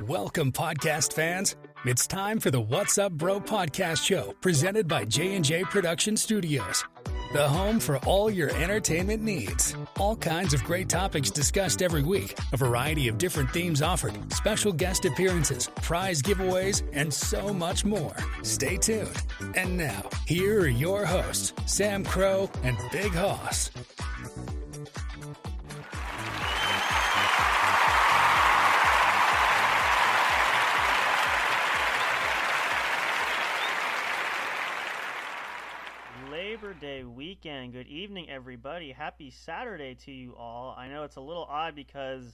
Welcome, podcast fans. It's time for the What's Up Bro podcast show, presented by J&J Production Studios, the home for all your entertainment needs. All kinds of great topics discussed every week, a variety of different themes offered, special guest appearances, prize giveaways, and so much more. Stay tuned. And now, here are your hosts, Sam Crow and Big Hoss. Labor Day weekend. Good evening, everybody. Happy Saturday to you all. I know it's a little odd because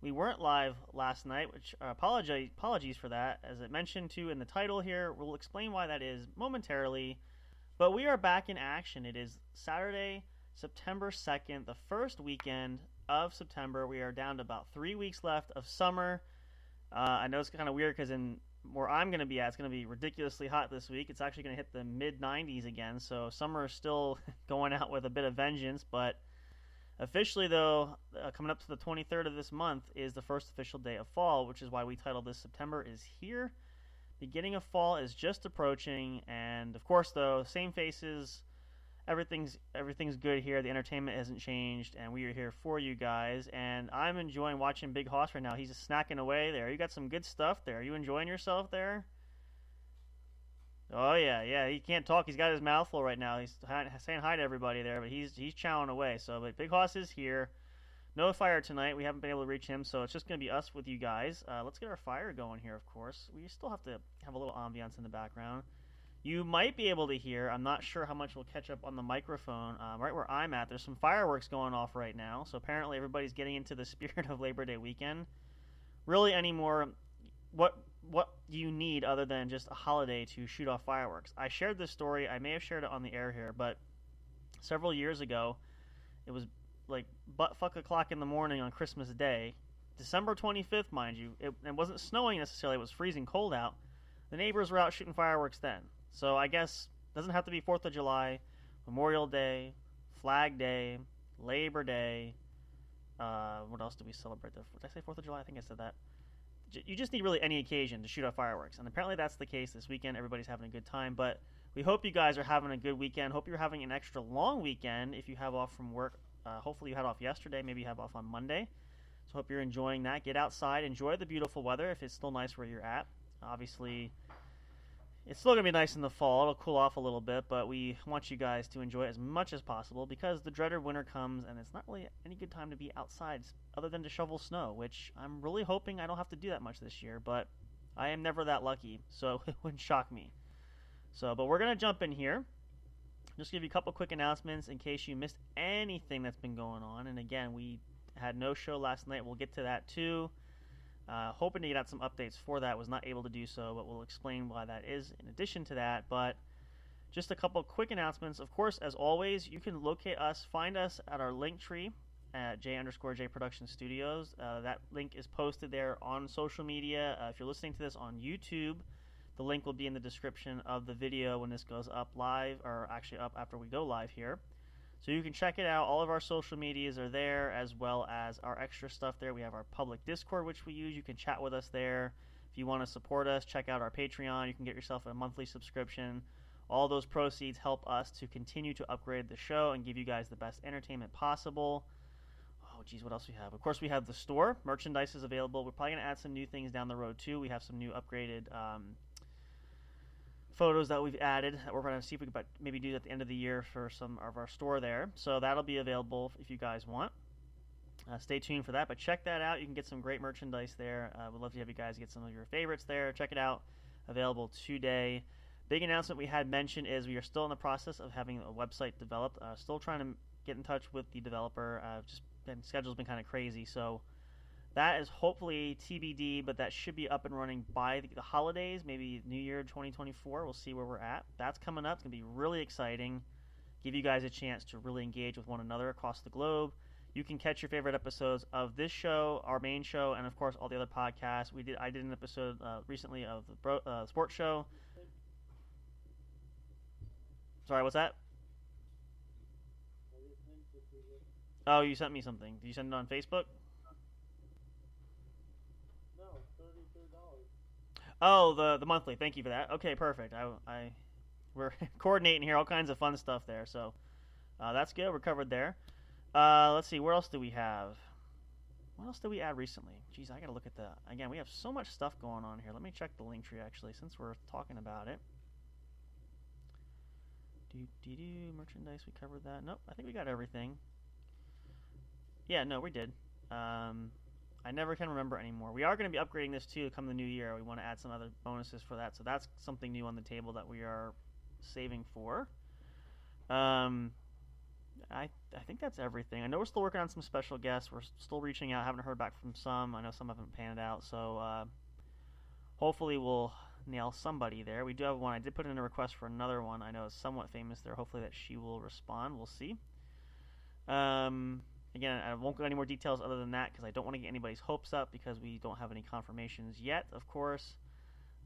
we weren't live last night, which apologies for that. As I mentioned too in the title here, we'll explain why that is momentarily. But we are back in action. It is Saturday, September 2nd, the first weekend of September. We are down to about 3 weeks left of summer. I know it's kind of weird because in where I'm going to be at, it's going to be ridiculously hot this week. It's actually going to hit the mid-90s again, so summer is still going out with a bit of vengeance. But officially, though, coming up to the 23rd of this month is the first official day of fall, which is why we titled this September is Here. Beginning of fall is just approaching, and of course, though, same faces. Everything's good here. The entertainment hasn't changed, and we are here for you guys. And I'm enjoying watching Big Hoss right now. He's just snacking away there. You got some good stuff there. Are you enjoying yourself there? Oh yeah. He can't talk. He's got his mouth full right now. He's saying hi to everybody there, but he's chowing away. But Big Hoss is here. No fire tonight. We haven't been able to reach him, so it's just going to be us with you guys. Let's get our fire going here. Of course, we still have to have a little ambiance in the background. You might be able to hear, I'm not sure how much we'll catch up on the microphone, right where I'm at, there's some fireworks going off right now, so apparently everybody's getting into the spirit of Labor Day weekend. Really anymore, what do you need other than just a holiday to shoot off fireworks? I shared this story, I may have shared it on the air here, but several years ago, it was like buttfuck o'clock in the morning on Christmas Day, December 25th, mind you. It wasn't snowing necessarily, it was freezing cold out. The neighbors were out shooting fireworks then. So I guess it doesn't have to be 4th of July, Memorial Day, Flag Day, Labor Day. What else do we celebrate? Did I say 4th of July? I think I said that. You just need really any occasion to shoot off fireworks. And apparently that's the case this weekend. Everybody's having a good time. But we hope you guys are having a good weekend. Hope you're having an extra long weekend if you have off from work. Hopefully you had off yesterday. Maybe you have off on Monday. So hope you're enjoying that. Get outside. Enjoy the beautiful weather if it's still nice where you're at. Obviously, it's still going to be nice in the fall. It'll cool off a little bit, but we want you guys to enjoy it as much as possible because the dreaded winter comes, and it's not really any good time to be outside other than to shovel snow, which I'm really hoping I don't have to do that much this year, but I am never that lucky, so it wouldn't shock me. But we're going to jump in here. Just give you a couple quick announcements in case you missed anything that's been going on. And again, we had no show last night. We'll get to that too. Hoping to get out some updates for that, was not able to do so, but we'll explain why that is in addition to that. But just a couple quick announcements. Of course, as always, you can locate us, find us at our link tree at J_J Production Studios. That link is posted there on social media. If you're listening to this on YouTube, the link will be in the description of the video when this goes up live, or actually up after we go live here. So you can check it out. All of our social medias are there, as well as our extra stuff there. We have our public Discord, which we use. You can chat with us there. If you want to support us, check out our Patreon. You can get yourself a monthly subscription. All those proceeds help us to continue to upgrade the show and give you guys the best entertainment possible. Oh, geez, what else we have? Of course, we have the store. Merchandise is available. We're probably going to add some new things down the road, too. We have some new upgraded photos that we've added that we're going to see if we can maybe do at the end of the year for some of our store there. So that'll be available if you guys want. Stay tuned for that, but check that out. You can get some great merchandise there. We'd love to have you guys get some of your favorites there. Check it out. Available today. Big announcement we had mentioned is we are still in the process of having a website developed. Still trying to get in touch with the developer. Schedule's been kind of crazy, so that is hopefully TBD, but that should be up and running by the holidays, maybe New Year 2024. We'll see where we're at. That's coming up. It's going to be really exciting. Give you guys a chance to really engage with one another across the globe. You can catch your favorite episodes of this show, our main show, and of course all the other podcasts. I did an episode recently of the sports show. Sorry, what's that? Oh, you sent me something. Did you send it on Facebook? No, 32 Oh, the monthly. Thank you for that. Okay, perfect. We're coordinating here, all kinds of fun stuff there. So that's good. We're covered there. Let's see. Where else do we have? What else did we add recently? Jeez, I gotta look at that. Again, we have so much stuff going on here. Let me check the link tree actually, since we're talking about it. Merchandise, we covered that. Nope, I think we got everything. Yeah, no, we did. I never can remember anymore. We are going to be upgrading this too come the new year. We want to add some other bonuses for that, so that's something new on the table that we are saving for. I think that's everything. I know we're still working on some special guests. We're still reaching out. Haven't heard back from some. I know some haven't panned out, so hopefully we'll nail somebody there. We do have one. I did put in a request for another one. I know is somewhat famous there. Hopefully that she will respond. We'll see. Again, I won't go any more details other than that because I don't want to get anybody's hopes up because we don't have any confirmations yet, of course.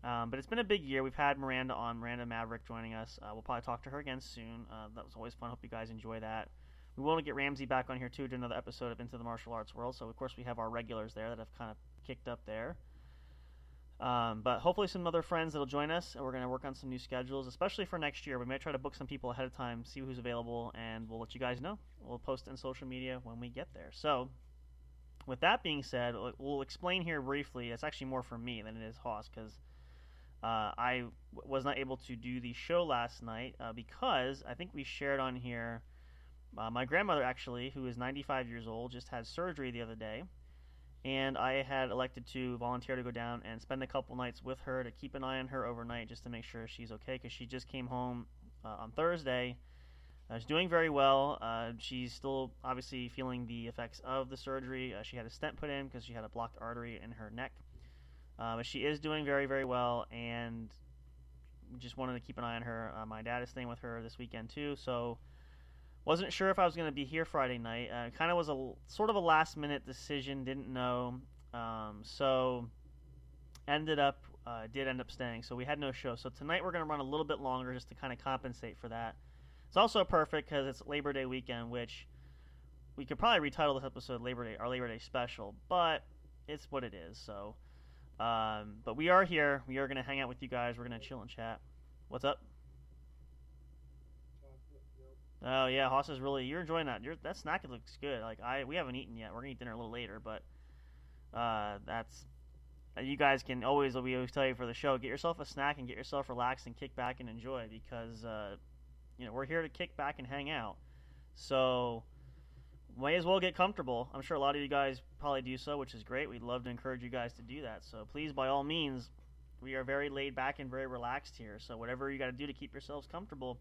But it's been a big year. We've had Miranda on, Miranda Maverick joining us. We'll probably talk to her again soon. That was always fun. Hope you guys enjoy that. We want to get Ramsey back on here too to another episode of Into the Martial Arts World. So, of course, we have our regulars there that have kind of kicked up there. But hopefully some other friends that'll join us, and we're going to work on some new schedules, especially for next year. We might try to book some people ahead of time, see who's available, and we'll let you guys know. We'll post it in social media when we get there. So, with that being said, we'll explain here briefly. It's actually more for me than it is Haas, because I was not able to do the show last night because I think we shared on here, my grandmother actually, who is 95 years old, just had surgery the other day. And I had elected to volunteer to go down and spend a couple nights with her to keep an eye on her overnight just to make sure she's okay because she just came home on Thursday. She's doing very well. She's still obviously feeling the effects of the surgery. She had a stent put in because she had a blocked artery in her neck. But she is doing very, very well, and just wanted to keep an eye on her. My dad is staying with her this weekend too, so wasn't sure if I was going to be here Friday night. Kind of was a sort of a last-minute decision. Didn't know. So did end up staying. So we had no show. So tonight we're going to run a little bit longer just to kind of compensate for that. It's also perfect because it's Labor Day weekend, which we could probably retitle this episode our Labor Day special, but it's what it is. So, but we are here. We are going to hang out with you guys. We're going to chill and chat. What's up? Oh yeah, Haas is you're enjoying that. That snack looks good. We haven't eaten yet. We're gonna eat dinner a little later, but that's you guys can we always tell you for the show, get yourself a snack and get yourself relaxed and kick back and enjoy because we're here to kick back and hang out. So may as well get comfortable. I'm sure a lot of you guys probably do so, which is great. We'd love to encourage you guys to do that. So please, by all means, we are very laid back and very relaxed here. So whatever you got to do to keep yourselves comfortable,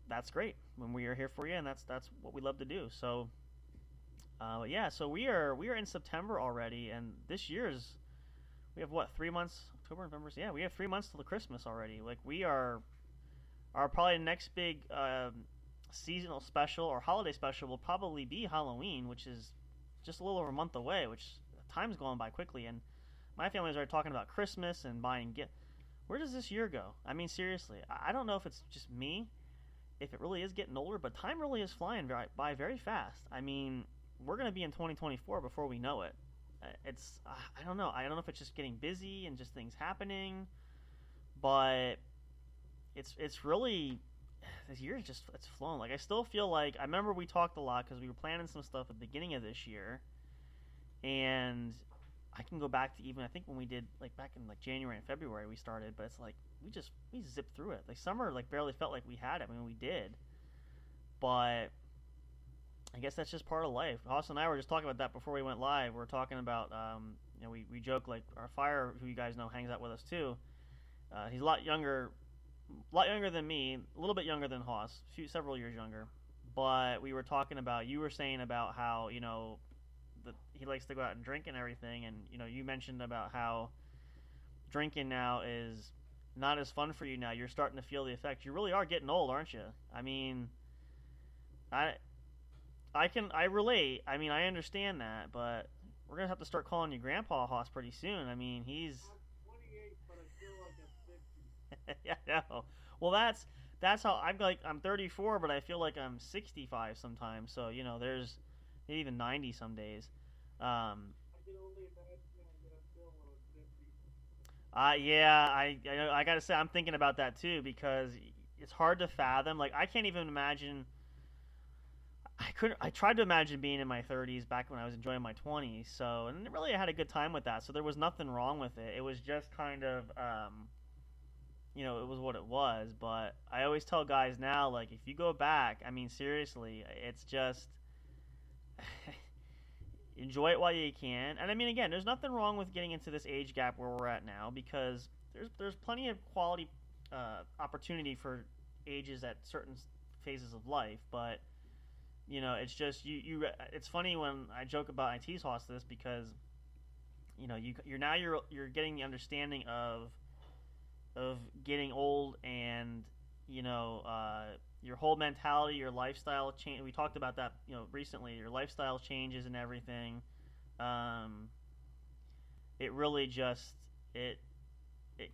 that's great when we are here for you, and that's what we love to do. So so we are in September already, and this year's we have 3 months, October, November. Yeah, we have 3 months till the Christmas already. Like we are probably the next big seasonal special or holiday special will probably be Halloween, which is just a little over a month away, which time's going by quickly. And my family's already talking about Christmas and buying gifts. Where does this year go? I mean, seriously, I don't know if it's just me, if it really is getting older, but time really is flying by very fast. I mean, we're going to be in 2024 before we know it. I don't know. I don't know if it's just getting busy and just things happening, but it's really, this year it's flown. Like I still feel like, I remember we talked a lot because we were planning some stuff at the beginning of this year, and I can go back to even, I think when we did back in January and February we started, but it's like we zipped through it. Like summer barely felt like we had it. I mean, we did, but I guess that's just part of life. Austin and I were just talking about that before we went live. We were talking about we joke our fire, who you guys know hangs out with us too. He's a lot younger than me, a little bit younger than Haas, several years younger. But we were talking about, you were saying about how that he likes to go out and drink and everything, and you mentioned about how drinking now is not as fun for you now. You're starting to feel the effects. You really are getting old, aren't you? I mean, I relate. I mean, I understand that, but we're gonna have to start calling you Grandpa Haas pretty soon. I mean, he's 28, but I feel like I'm 50. yeah, no. Well, that's how I'm 34, but I feel like I'm 65 sometimes. So there's even 90 some days. I can only imagine how bill when I was 50. Yeah, I gotta say I'm thinking about that too because it's hard to fathom. Like I can't even imagine. I couldn't. I tried to imagine being in my 30s back when I was enjoying my 20s. So and really I had a good time with that. So there was nothing wrong with it. It was just kind of it was what it was. But I always tell guys now, like if you go back, I mean seriously, it's just enjoy it while you can. And I mean, again, there's nothing wrong with getting into this age gap where we're at now because there's plenty of quality opportunity for ages at certain phases of life. But it's just It's funny when I joke about I tease Hoss this because you're getting the understanding of getting old and your whole mentality, your lifestyle change. We talked about that, recently. Your lifestyle changes and everything. It really just it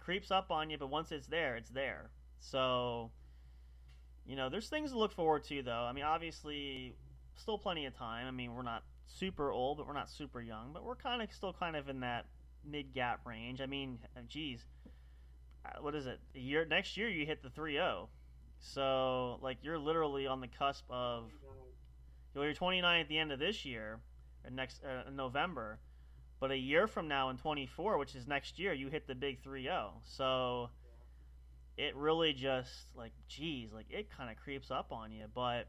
creeps up on you, but once it's there, it's there. So, there's things to look forward to, though. I mean, obviously, still plenty of time. I mean, we're not super old, but we're not super young, but we're still kind of in that mid gap range. I mean, geez, what is it? Next year you hit the 3-0. So, like, you're literally on the cusp of. You're 29 at the end of this year, or next November, but a year from now in 24, which is next year, you hit the big 3-0. So, it really just it kind of creeps up on you. But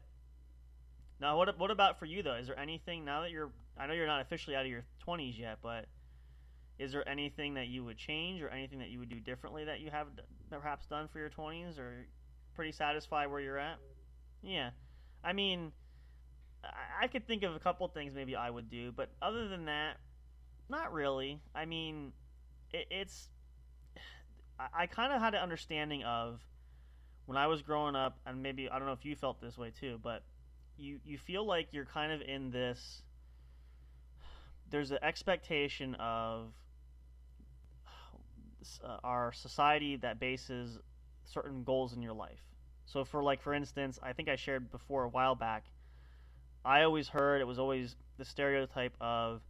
now, what about for you though? Is there anything now that I know you're not officially out of your 20s yet, but is there anything that you would change or anything that you would do differently that you have perhaps done for your 20s, or pretty satisfied where you're at? Yeah. I mean, I could think of a couple things maybe I would do, but other than that, not really. I mean, I kind of had an understanding of when I was growing up, and maybe, I don't know if you felt this way too, but you feel like you're kind of in this, there's an expectation of our society that bases certain goals in your life. So for instance, I think I shared before a while back, I always heard it was always the stereotype of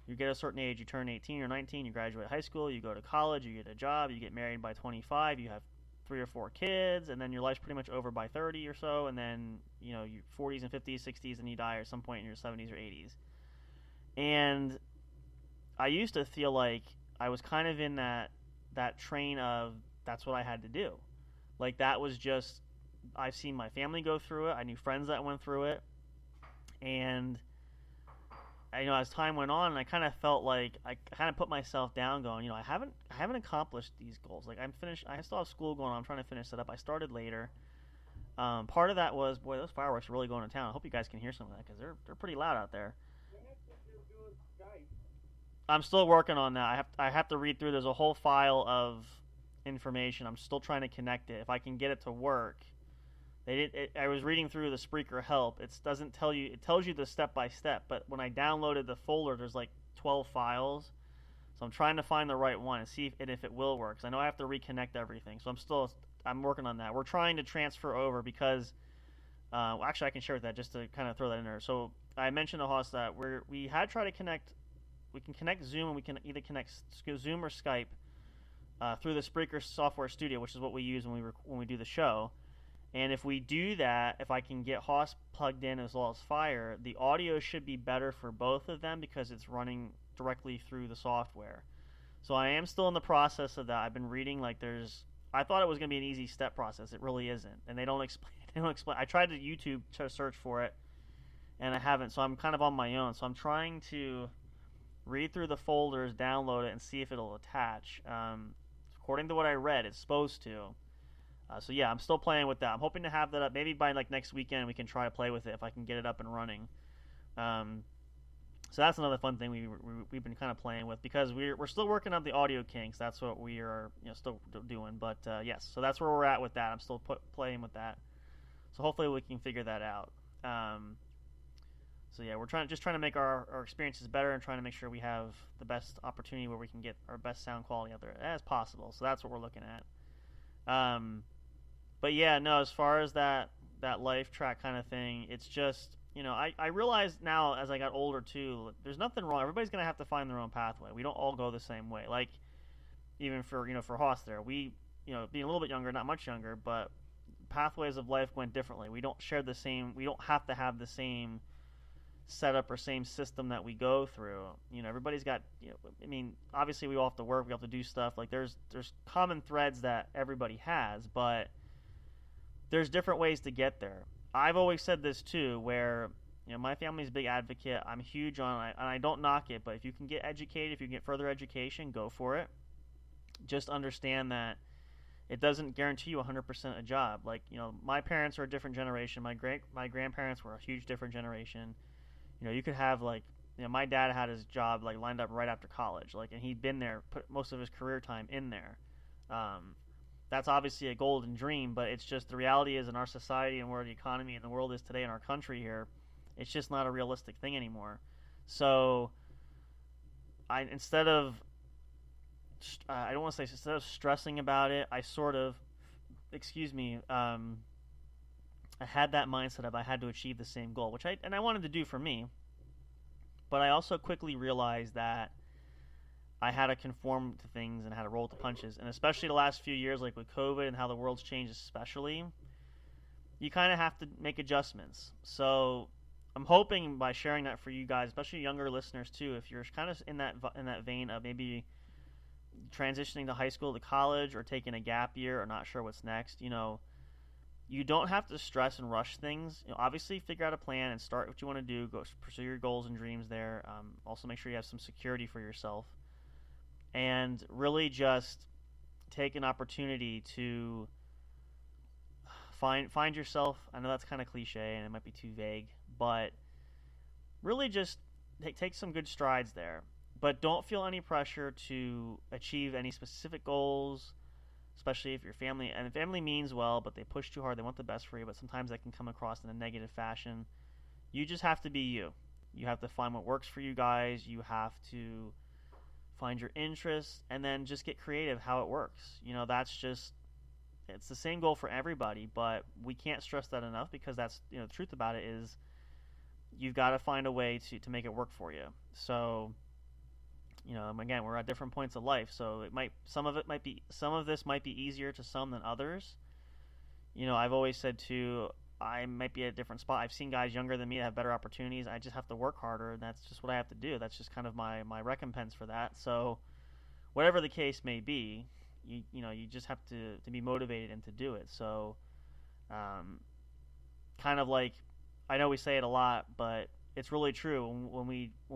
you get a certain age, you turn 18 or 19, you graduate high school, you go to college, you get a job, you get married by 25, you have 3 or 4 kids, and then your life's pretty much over by 30 or so, and then your 40s and 50s, 60s, and you die at some point in your 70s or 80s. And I used to feel like I was kind of in that train of that's what I had to do. Like that was just, I've seen my family go through it. I knew friends that went through it, and as time went on, I kind of felt like I kind of put myself down, going, I haven't accomplished these goals. Like I'm finished. I still have school going on. I'm trying to finish it up. I started later. Part of that was, boy, those fireworks are really going to town. I hope you guys can hear some of that because they're pretty loud out there. I'm still working on that. I have to read through. There's a whole file of information. I'm still trying to connect it. If I can get it to work. I was reading through the Spreaker help. It doesn't tell you. It tells you the step by step. But when I downloaded the folder, there's like 12 files. So I'm trying to find the right one and see if it will work. 'Cause I know I have to reconnect everything. So I'm working on that. We're trying to transfer over because, actually I can share with that just to kind of throw that in there. So I mentioned to Hoss that we had tried to connect. We can connect Zoom, and we can either connect Zoom or Skype through the Spreaker software studio, which is what we use when we do the show. And if we do that, if I can get Hoss plugged in as well as Fire, the audio should be better for both of them because it's running directly through the software. So I am still in the process of that. I've been reading I thought it was going to be an easy step process. It really isn't, and they don't explain. I tried to YouTube to search for it, and I haven't. So I'm kind of on my own. So I'm trying to read through the folders, download it, and see if it'll attach. According to what I read, it's supposed to. So yeah, I'm still playing with that. I'm hoping to have that up maybe by next weekend. We can try to play with it if I can get it up and running. So that's another fun thing we've been kind of playing with because we're still working on the audio kinks. That's what we are still doing. But yes, so that's where we're at with that. I'm still playing with that. So hopefully we can figure that out. So yeah, we're trying to make our experiences better and trying to make sure we have the best opportunity where we can get our best sound quality out there as possible. So that's what we're looking at. But yeah, no, as far as that life track kind of thing, it's just I realize now as I got older too, there's nothing wrong. Everybody's gonna have to find their own pathway. We don't all go the same way. Like even for Hoss there, we being a little bit younger, not much younger, but pathways of life went differently. We don't share the same. We don't have to have the same setup or same system that we go through. Everybody's got. I mean, obviously we all have to work. We have to do stuff. Like there's common threads that everybody has, but there's different ways to get there. I've always said this too, where my family's a big advocate. I'm huge on it, and I don't knock it, but if you can get educated, if you can get further education, go for it. Just understand that it doesn't guarantee you 100% a job. Like, my parents are a different generation. My grandparents were a huge different generation. You could have my dad had his job lined up right after college, and he'd been there, put most of his career time in there. That's obviously a golden dream, but it's just the reality is in our society and where the economy and the world is today in our country here, it's just not a realistic thing anymore. So, instead of stressing about it, I had that mindset of I had to achieve the same goal, which I wanted to do for me, but I also quickly realized that I had to conform to things and had to roll with the punches, and especially the last few years, like with COVID and how the world's changed especially, you kind of have to make adjustments. So I'm hoping by sharing that for you guys, especially younger listeners too, if you're kind of in that vein of maybe transitioning to high school to college or taking a gap year or not sure what's next, you don't have to stress and rush things. Obviously figure out a plan and start what you want to do. Go pursue your goals and dreams there. Also make sure you have some security for yourself, and really just take an opportunity to find yourself. I know that's kind of cliche and it might be too vague, but really just take some good strides there. But don't feel any pressure to achieve any specific goals, especially if your family, and family means well, but they push too hard, they want the best for you, but sometimes that can come across in a negative fashion. You just have to be you. You have to find what works for you guys. You have to find your interests, and then just get creative how it works. It's the same goal for everybody, but we can't stress that enough, because that's, the truth about it is you've got to find a way to make it work for you. So, again, we're at different points of life, so some of this might be easier to some than others. I've always said too, I might be at a different spot. I've seen guys younger than me that have better opportunities. I just have to work harder, and that's just what I have to do. That's just kind of my recompense for that. So, whatever the case may be, you just have to be motivated and to do it. So, kind of like, I know we say it a lot, but it's really true. When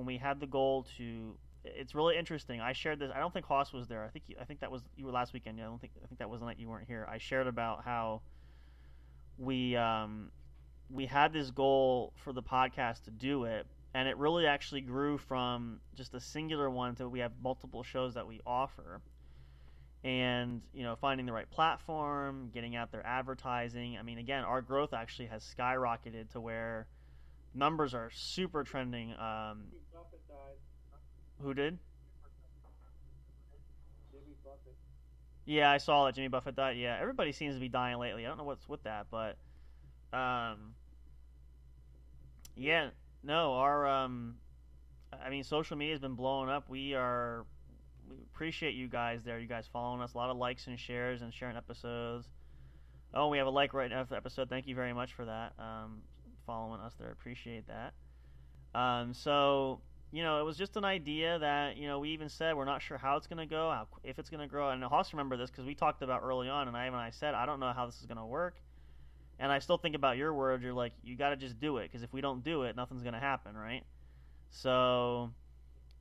we had the goal to, it's really interesting. I shared this. I don't think Hoss was there. I think that was you were last weekend. I think that was the night you weren't here. I shared about how we had this goal for the podcast to do it, and it really actually grew from just a singular one to we have multiple shows that we offer, and finding the right platform, getting out there, advertising. I mean, again, our growth actually has skyrocketed to where numbers are super trending. Who did? Jimmy Buffett. Yeah, I saw that Jimmy Buffett died. Yeah, everybody seems to be dying lately. I don't know what's with that, but yeah, no, our social media has been blowing up. We appreciate you guys there. You guys following us, a lot of likes and shares and sharing episodes. Oh, we have a like right now for the episode. Thank you very much for that. Following us there, appreciate that. So. It was just an idea that, we even said we're not sure how it's going to go, if it's going to grow. And Hoss remember this because we talked about early on, and I said, I don't know how this is going to work. And I still think about your words. You're like, you got to just do it, because if we don't do it, nothing's going to happen, right? So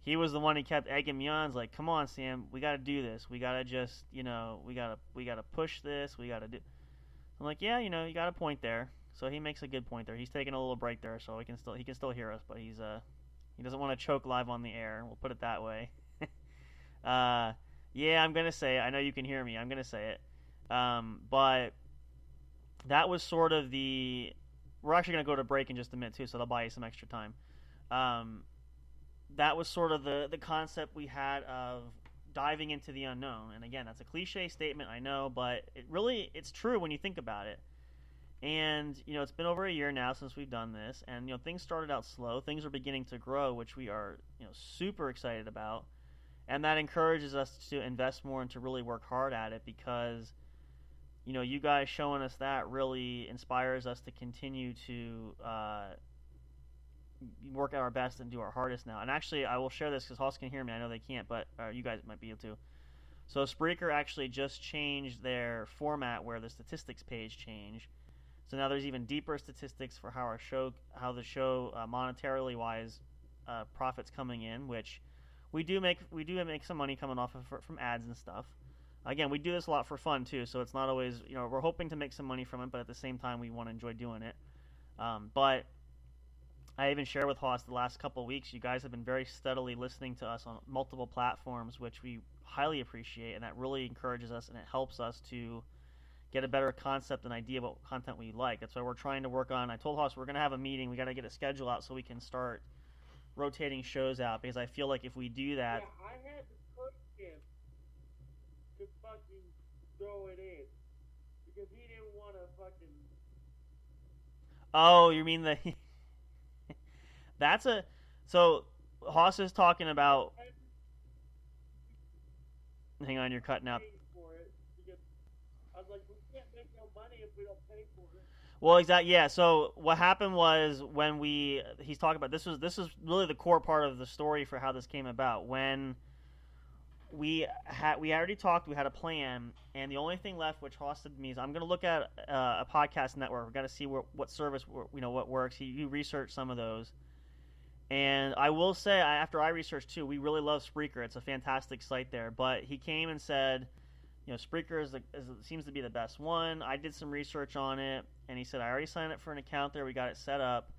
he was the one who kept egging me on. He's like, come on, Sam, we got to do this. We got to just, we got to push this. We got to do. I'm like, yeah, you got a point there. So he makes a good point there. He's taking a little break there, so he can still hear us, but he doesn't want to choke live on the air. We'll put it that way. Yeah, I'm going to say it. I know you can hear me. I'm going to say it. But that was sort of the... We're actually going to go to break in just a minute, too, so that'll buy you some extra time. That was sort of the concept we had of diving into the unknown. And again, that's a cliche statement, I know, but it's true when you think about it. And, it's been over a year now since we've done this, and, things started out slow. Things are beginning to grow, which we are, super excited about. And that encourages us to invest more and to really work hard at it because, you guys showing us that really inspires us to continue to work at our best and do our hardest now. And actually, I will share this because Hoss can hear me. I know they can't, but you guys might be able to. So Spreaker actually just changed their format where the statistics page changed. So now there's even deeper statistics for how the show monetarily wise profits coming in, which we do make some money coming off of from ads and stuff. Again, we do this a lot for fun too, so it's not always we're hoping to make some money from it, but at the same time we want to enjoy doing it. But I even shared with Hoss the last couple of weeks. You guys have been very steadily listening to us on multiple platforms, which we highly appreciate, and that really encourages us and it helps us to get a better concept and idea about what content we like. That's why we're trying to work on. I told Hoss we're going to have a meeting. We got to get a schedule out so we can start rotating shows out because I feel like if we do that. Yeah, I had to push him to fucking throw it in because he didn't want to fucking. Oh, you mean the? That's a. So Hoss is talking about. Hang on, you're cutting out. I was like, we can't make no money if we don't pay for it. Well, exactly. Yeah. So what happened was when he's talking about this is really the core part of the story for how this came about. When we already talked, we had a plan, and the only thing left, which Hoss said to me, is I'm going to look at a podcast network. We've got to see what service what works. He researched some of those, and I will say after I researched too, we really love Spreaker. It's a fantastic site there. But he came and said, Spreaker seems to be the best one. I did some research on it, and he said, I already signed up for an account there. We got it set up.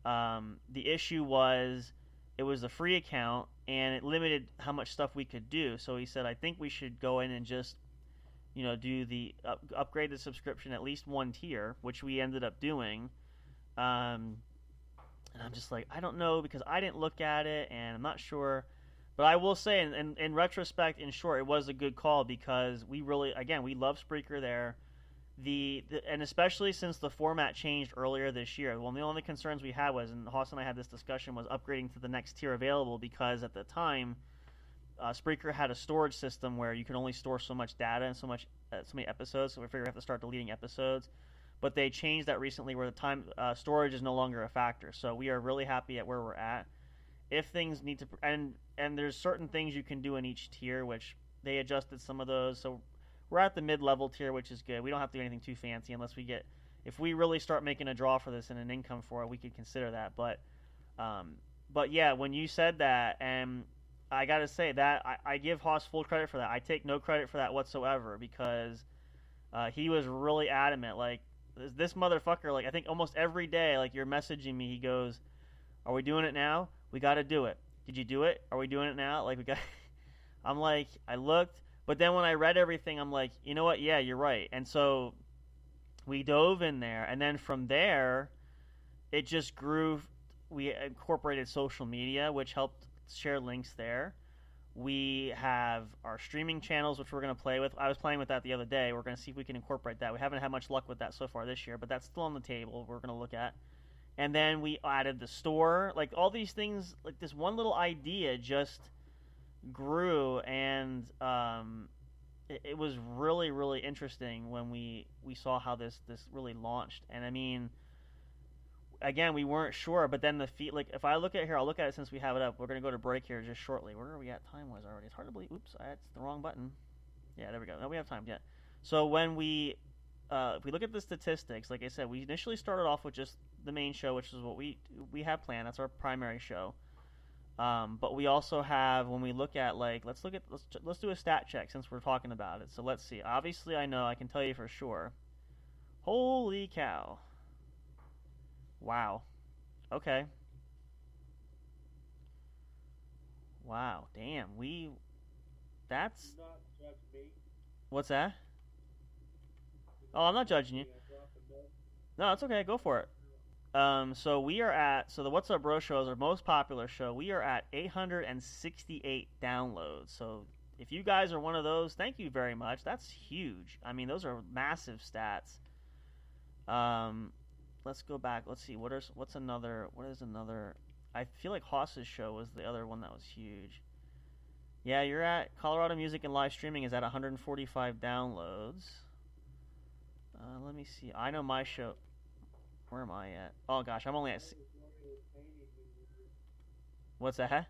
The issue was it was a free account, and it limited how much stuff we could do. So he said, I think we should go in and just, do the upgrade the subscription at least one tier, which we ended up doing. And I'm just like, I don't know because I didn't look at it, and I'm not sure. But I will say, in retrospect, in short, it was a good call because we really, again, we love Spreaker there. And especially since the format changed earlier this year. One of the only concerns we had was, and Hoss and I had this discussion, was upgrading to the next tier available because at the time, Spreaker had a storage system where you could only store so much data and so many episodes. So we figured we have to start deleting episodes. But they changed that recently where the time storage is no longer a factor. So we are really happy at where we're at. If things need to, and there's certain things you can do in each tier, which they adjusted some of those. So we're at the mid-level tier, which is good. We don't have to do anything too fancy unless if we really start making a draw for this and an income for it, we could consider that. But yeah, when you said that, and I got to say that I give Hoss full credit for that. I take no credit for that whatsoever because he was really adamant. Like this motherfucker, like I think almost every day, like you're messaging me, he goes, "Are we doing it now? We got to do it. Did you do it? Are we doing it now?" Like we got. I'm like, I looked, but then when I read everything, I'm like, you know what? Yeah, you're right. And so we dove in there, and then from there, it just grew. We incorporated social media, which helped share links there. We have our streaming channels, which we're going to play with. I was playing with that the other day. We're going to see if we can incorporate that. We haven't had much luck with that so far this year, but that's still on the table. We're going to look at. And then we added the store. Like all these things, like this one little idea just grew, and it was really, really interesting when we saw how this really launched. And I mean, again, we weren't sure, but then if I look at it here, I'll look at it since we have it up. We're going to go to break here just shortly. Where are we at time-wise already? It's hard to believe. Oops, that's the wrong button. Yeah, there we go. No, we have time yet. So when if we look at the statistics, like I said, we initially started off with just the main show, which is what we have planned. That's our primary show. But we also have, when we look at let's do a stat check since we're talking about it. So let's see. Obviously, I can tell you for sure. Holy cow! Wow. Okay. Wow. Damn. That's. Do not judge me. What's that? Oh, I'm not judging you. No, it's okay. Go for it. So we are at, the What's Up Bro show is our most popular show. We are at 868 downloads. So if you guys are one of those, thank you very much. That's huge. I mean, those are massive stats. Let's go back. Let's see. What is another? I feel like Haas's show was the other one that was huge. Yeah, you're at Colorado Music and Live Streaming is at 145 downloads. Let me see. I know my show. Where am I at? Oh gosh, I'm only at. What's that? Mine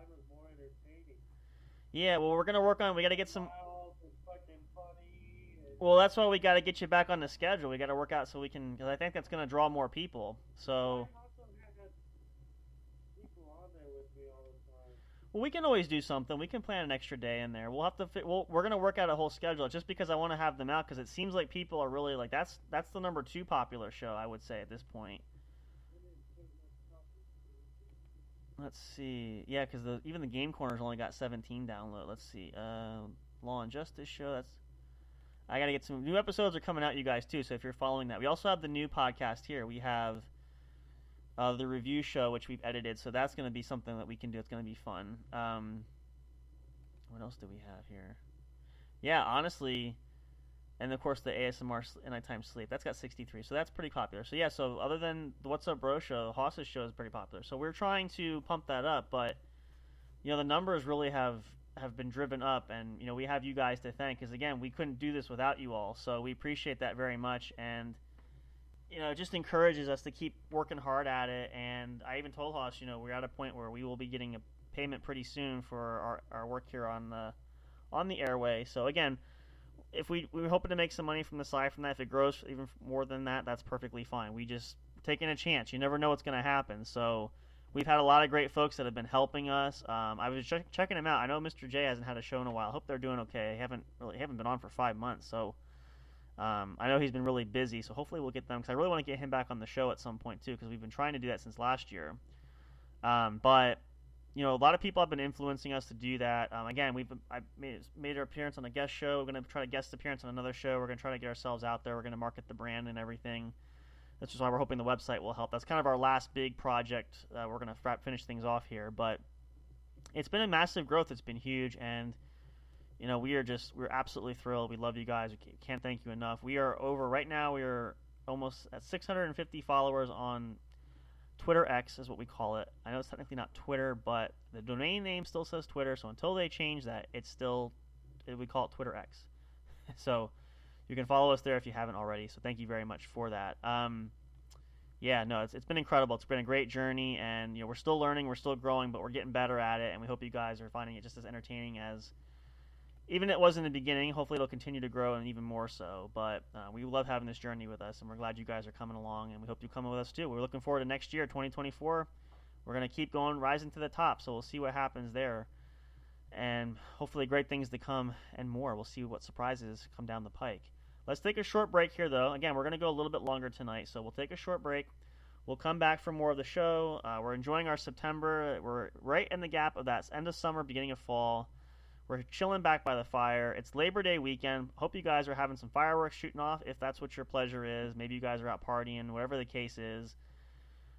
was more entertaining. Yeah, well, we're gonna work on. We gotta get some. Wild and fucking funny. Well, that's why we gotta get you back on the schedule. We gotta work out so we can, because I think that's gonna draw more people. So. I also had people on there with me all the time. Well, we can always do something. We can plan an extra day in there. We'll have to. We're gonna work out a whole schedule just because I want to have them out because it seems like people are really like that's the number 2 popular show I would say at this point. Let's see. Yeah, because even the Game Corner's only got 17 download. Let's see. Law and Justice show. I gotta get some new episodes are coming out, you guys too. So if you're following that, we also have the new podcast here. We have the review show, which we've edited. So that's gonna be something that we can do. It's gonna be fun. What else do we have here? Yeah, honestly. And of course the ASMR Nighttime Sleep. That's got 63, so that's pretty popular. So yeah, so other than the What's Up Bro show, Haas's show is pretty popular. So we're trying to pump that up, but the numbers really have been driven up, and we have you guys to thank because again, we couldn't do this without you all. So we appreciate that very much, and it just encourages us to keep working hard at it. And I even told Haas, we're at a point where we will be getting a payment pretty soon for our work here on the airway. So again, if we're hoping to make some money from the side from that. If it grows even more than that, that's perfectly fine. We just taking a chance. You never know what's going to happen. So we've had a lot of great folks that have been helping us. I was checking them out. I know Mr. J hasn't had a show in a while. I hope they're doing okay. They haven't been on for 5 months. So I know he's been really busy. So hopefully we'll get them because I really want to get him back on the show at some point too because we've been trying to do that since last year. But a lot of people have been influencing us to do that. Again, I made our appearance on a guest show. We're going to try to guest appearance on another show. We're going to try to get ourselves out there. We're going to market the brand and everything. That's just why we're hoping the website will help. That's kind of our last big project. We're going to finish things off here. But it's been a massive growth. It's been huge. And, we're absolutely thrilled. We love you guys. We can't thank you enough. We are over right now. We are almost at 650 followers on Twitter X is what we call it. I know it's technically not Twitter, but the domain name still says Twitter, so until they change that, we call it Twitter X. So you can follow us there if you haven't already, so thank you very much for that. It's been incredible. It's been a great journey, and we're still learning, we're still growing, but we're getting better at it, and we hope you guys are finding it just as entertaining as even it was in the beginning. Hopefully it'll continue to grow and even more so, but we love having this journey with us, and we're glad you guys are coming along, and we hope you come with us too. We're looking forward to next year, 2024. We're going to keep going, rising to the top, so we'll see what happens there, and hopefully great things to come and more. We'll see what surprises come down the pike. Let's take a short break here, though. Again, we're going to go a little bit longer tonight, so we'll take a short break. We'll come back for more of the show. We're enjoying our September. We're right in the gap of that end of summer, beginning of fall. We're chilling back by the fire. It's Labor Day weekend. Hope you guys are having some fireworks shooting off, if that's what your pleasure is. Maybe you guys are out partying, whatever the case is.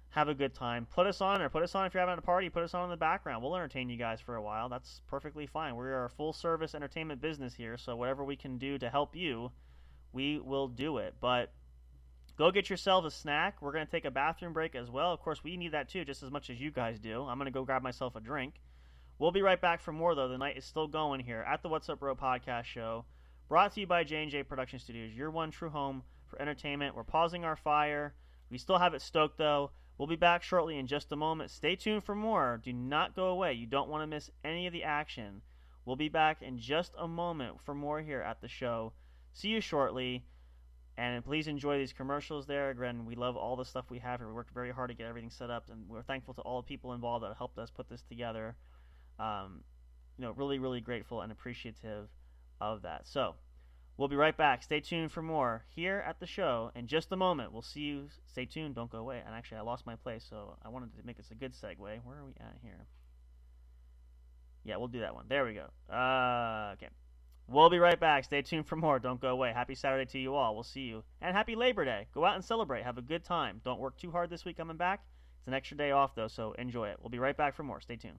Have a good time. Put us on if you're having a party. Put us on in the background. We'll entertain you guys for a while. That's perfectly fine. We are a full-service entertainment business here, so whatever we can do to help you, we will do it. But go get yourselves a snack. We're going to take a bathroom break as well. Of course, we need that too, just as much as you guys do. I'm going to go grab myself a drink. We'll be right back for more, though. The night is still going here at the What's Up Bro podcast show, brought to you by J&J Production Studios, your one true home for entertainment. We're pausing our fire. We still have it stoked, though. We'll be back shortly in just a moment. Stay tuned for more. Do not go away. You don't want to miss any of the action. We'll be back in just a moment for more here at the show. See you shortly. And please enjoy these commercials there. Again, we love all the stuff we have here. We worked very hard to get everything set up, and we're thankful to all the people involved that helped us put this together. Really, really grateful and appreciative of that. So, we'll be right back. Stay tuned for more here at the show in just a moment. We'll see you. Stay tuned. Don't go away. And actually, I lost my place, so I wanted to make this a good segue. Where are we at here? Yeah, we'll do that one. There we go. Okay. We'll be right back. Stay tuned for more. Don't go away. Happy Saturday to you all. We'll see you. And happy Labor Day. Go out and celebrate. Have a good time. Don't work too hard this week coming back. It's an extra day off, though, so enjoy it. We'll be right back for more. Stay tuned.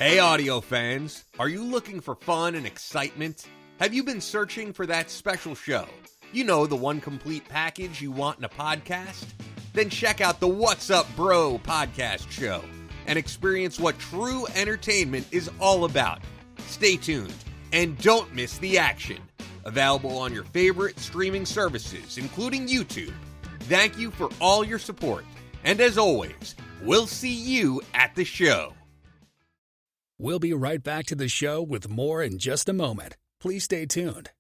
Hey audio fans, are you looking for fun and excitement? Have you been searching for that special show? You know, the one complete package you want in a podcast? Then check out the What's Up Bro podcast show and experience what true entertainment is all about. Stay tuned and don't miss the action. Available on your favorite streaming services, including YouTube. Thank you for all your support. And as always, we'll see you at the show. We'll be right back to the show with more in just a moment. Please stay tuned.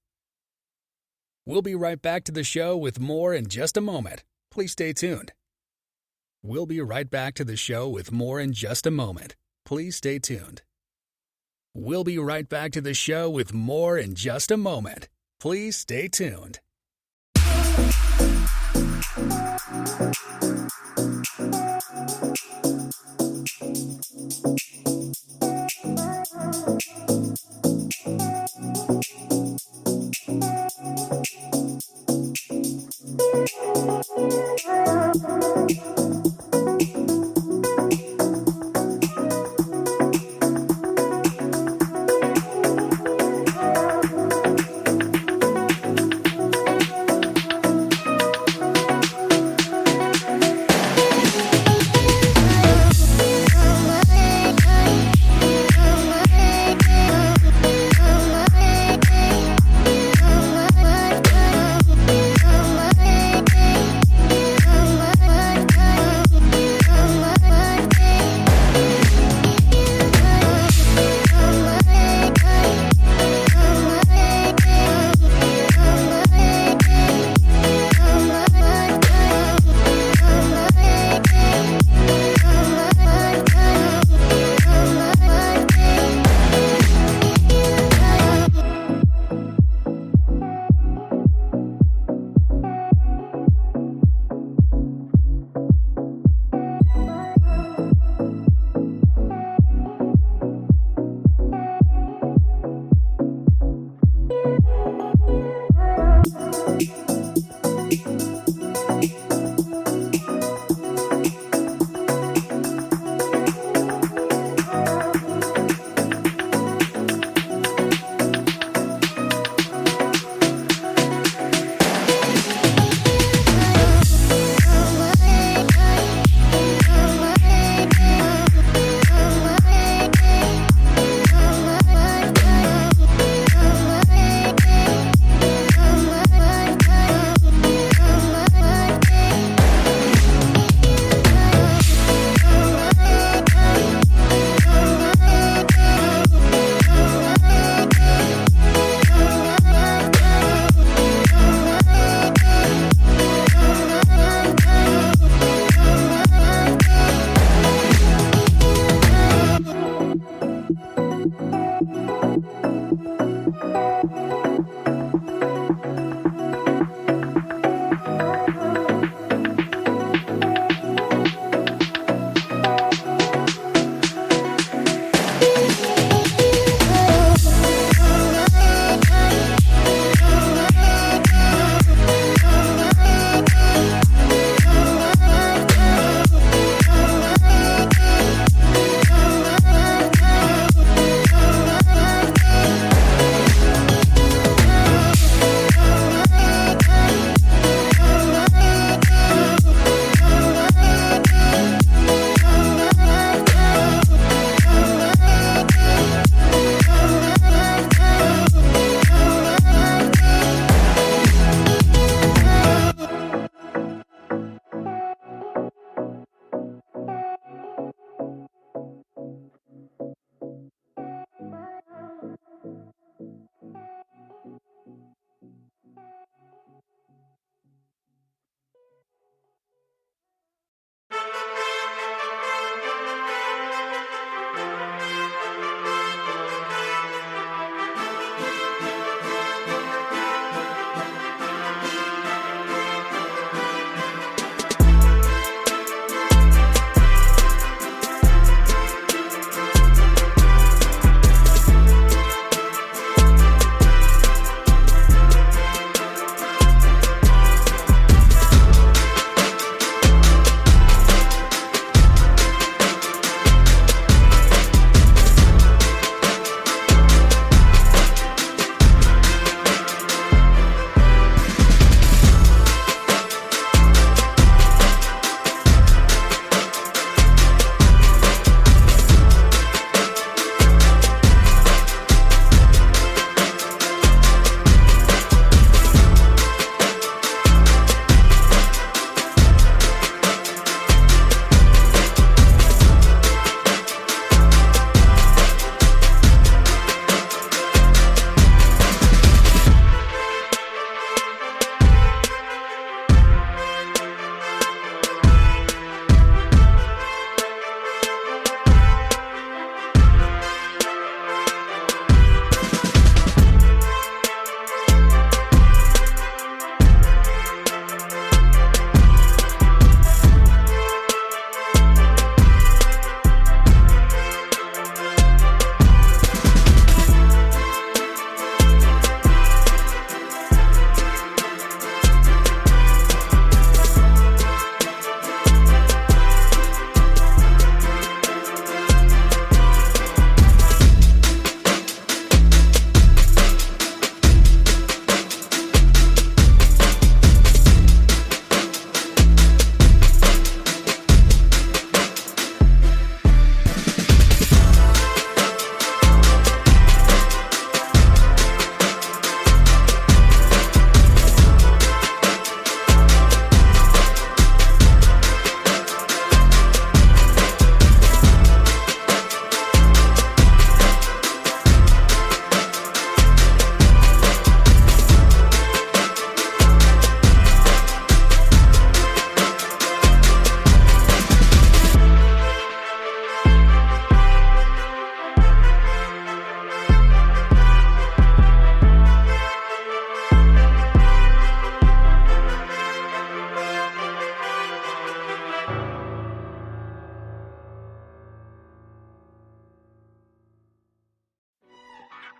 We'll be right back to the show with more in just a moment. Please stay tuned. We'll be right back to the show with more in just a moment. Please stay tuned. We'll be right back to the show with more in just a moment. Please stay tuned.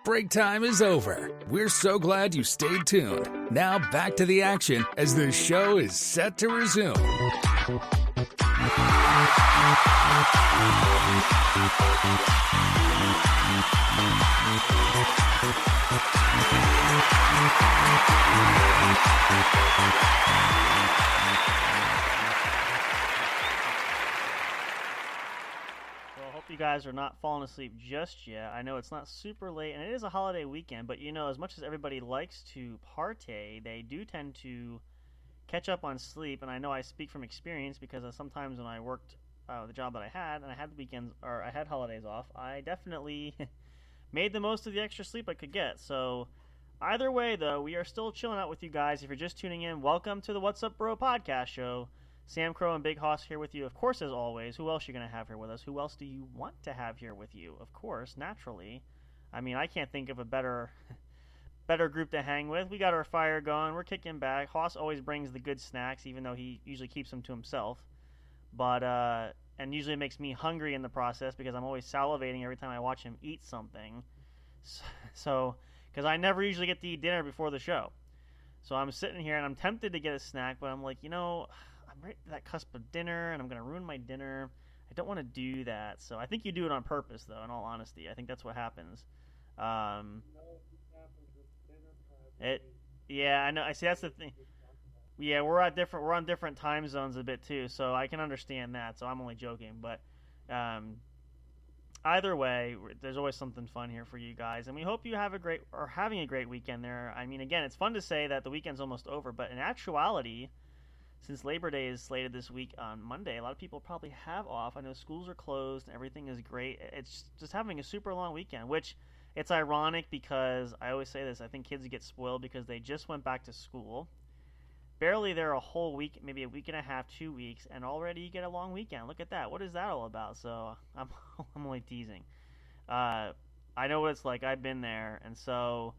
Break time is over. We're so glad you stayed tuned. Now back to the action as the show is set to resume. Well, I hope you guys are not falling asleep just yet. I know it's not super late, and it is a holiday weekend, but as much as everybody likes to partay, they do tend to catch up on sleep. And I know I speak from experience because sometimes when I worked the job that I had, and I had the weekends, or I had holidays off, I definitely made the most of the extra sleep I could get. So either way, though, we are still chilling out with you guys. If you're just tuning in, welcome to the What's Up Bro podcast show. Sam Crow and Big Hoss here with you, of course, as always. Who else are you going to have here with us? Who else do you want to have here with you? Of course, naturally. I mean, I can't think of a better group to hang with. We got our fire going. We're kicking back. Hoss always brings the good snacks, even though he usually keeps them to himself. But and usually it makes me hungry in the process because I'm always salivating every time I watch him eat something. So, because I never usually get to eat dinner before the show. So I'm sitting here and I'm tempted to get a snack, but I'm like, I'm right at that cusp of dinner and I'm going to ruin my dinner. I don't want to do that. So I think you do it on purpose, though, in all honesty. I think that's what happens. Yeah, I know. I see. That's the thing. Yeah, we're on different time zones a bit too, so I can understand that. So I'm only joking, but either way, there's always something fun here for you guys, and we hope you have having a great weekend there. I mean, again, it's fun to say that the weekend's almost over, but in actuality, since Labor Day is slated this week on Monday, a lot of people probably have off. I know schools are closed and everything is great. It's just having a super long weekend, which it's ironic because I always say this. I think kids get spoiled because they just went back to school. Barely there a whole week, maybe a week and a half, 2 weeks, and already you get a long weekend. Look at that. What is that all about? So I'm only teasing. I know what it's like. I've been there, and so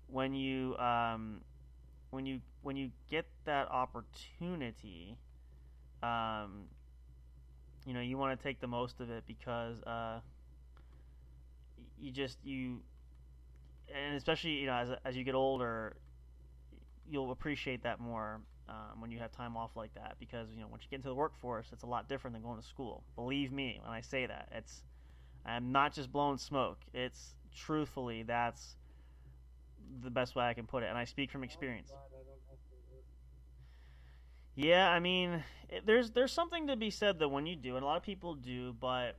when you get that opportunity, you want to take the most of it because and especially as you get older, you'll appreciate that more when you have time off like that because once you get into the workforce, it's a lot different than going to school. Believe me when I say that. I'm not just blowing smoke. It's truthfully that's the best way I can put it, and I speak from experience. Yeah, I mean, there's something to be said though when you do, and a lot of people do, but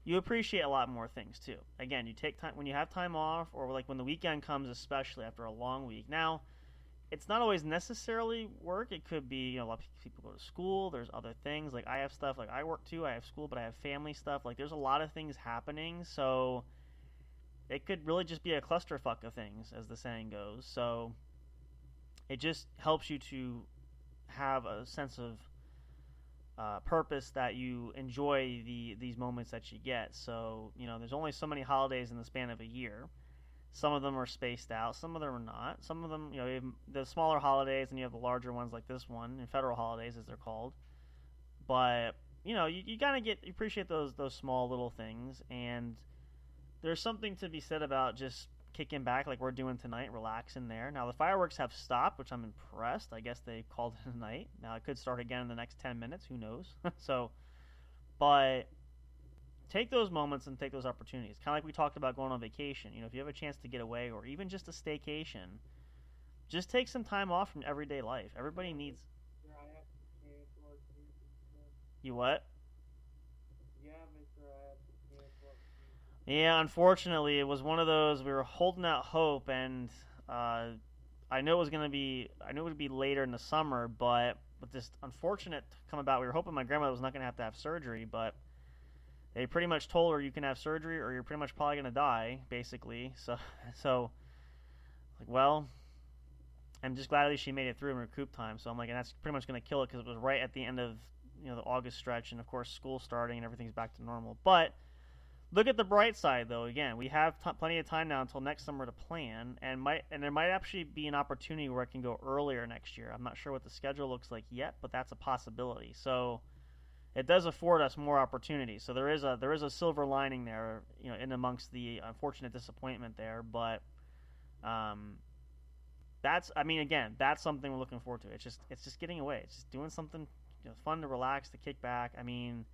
you appreciate a lot more things too. Again, you take time when you have time off, or like when the weekend comes, especially after a long week. Now, it's not always necessarily work. It could be, a lot of people go to school. There's other things. Like I have stuff, like I work too. I have school, but I have family stuff. Like there's a lot of things happening. So it could really just be a clusterfuck of things, as the saying goes. So it just helps you to have a sense of purpose that you enjoy these moments that you get. So, there's only so many holidays in the span of a year. Some of them are spaced out. Some of them are not. Some of them, you have the smaller holidays and you have the larger ones like this one, and federal holidays as they're called. But, you kind of appreciate those small little things. And there's something to be said about just kicking back like we're doing tonight, relaxing there. Now, the fireworks have stopped, which I'm impressed. I guess they called it a night. Now, it could start again in the next 10 minutes. Who knows? But take those moments and take those opportunities. Kind of like we talked about going on vacation. If you have a chance to get away or even just a staycation, just take some time off from everyday life. Everybody needs... You what? Yeah, unfortunately, it was one of those. We were holding out hope, and I knew it was going to be. I knew it would be later in the summer, but with this unfortunate come about, we were hoping my grandmother was not going to have surgery, but they pretty much told her you can have surgery or you're pretty much probably going to die, basically. So, like, well, I'm just glad at least she made it through in recoup time. So I'm like, and that's pretty much going to kill it because it was right at the end of the August stretch, and of course school starting and everything's back to normal, but. Look at the bright side, though. Again, we have plenty of time now until next summer to plan, and there might actually be an opportunity where I can go earlier next year. I'm not sure what the schedule looks like yet, but that's a possibility. So, it does afford us more opportunities. So there is a silver lining there, in amongst the unfortunate disappointment there. But that's something we're looking forward to. It's just getting away. It's just doing something fun to relax, to kick back. I mean,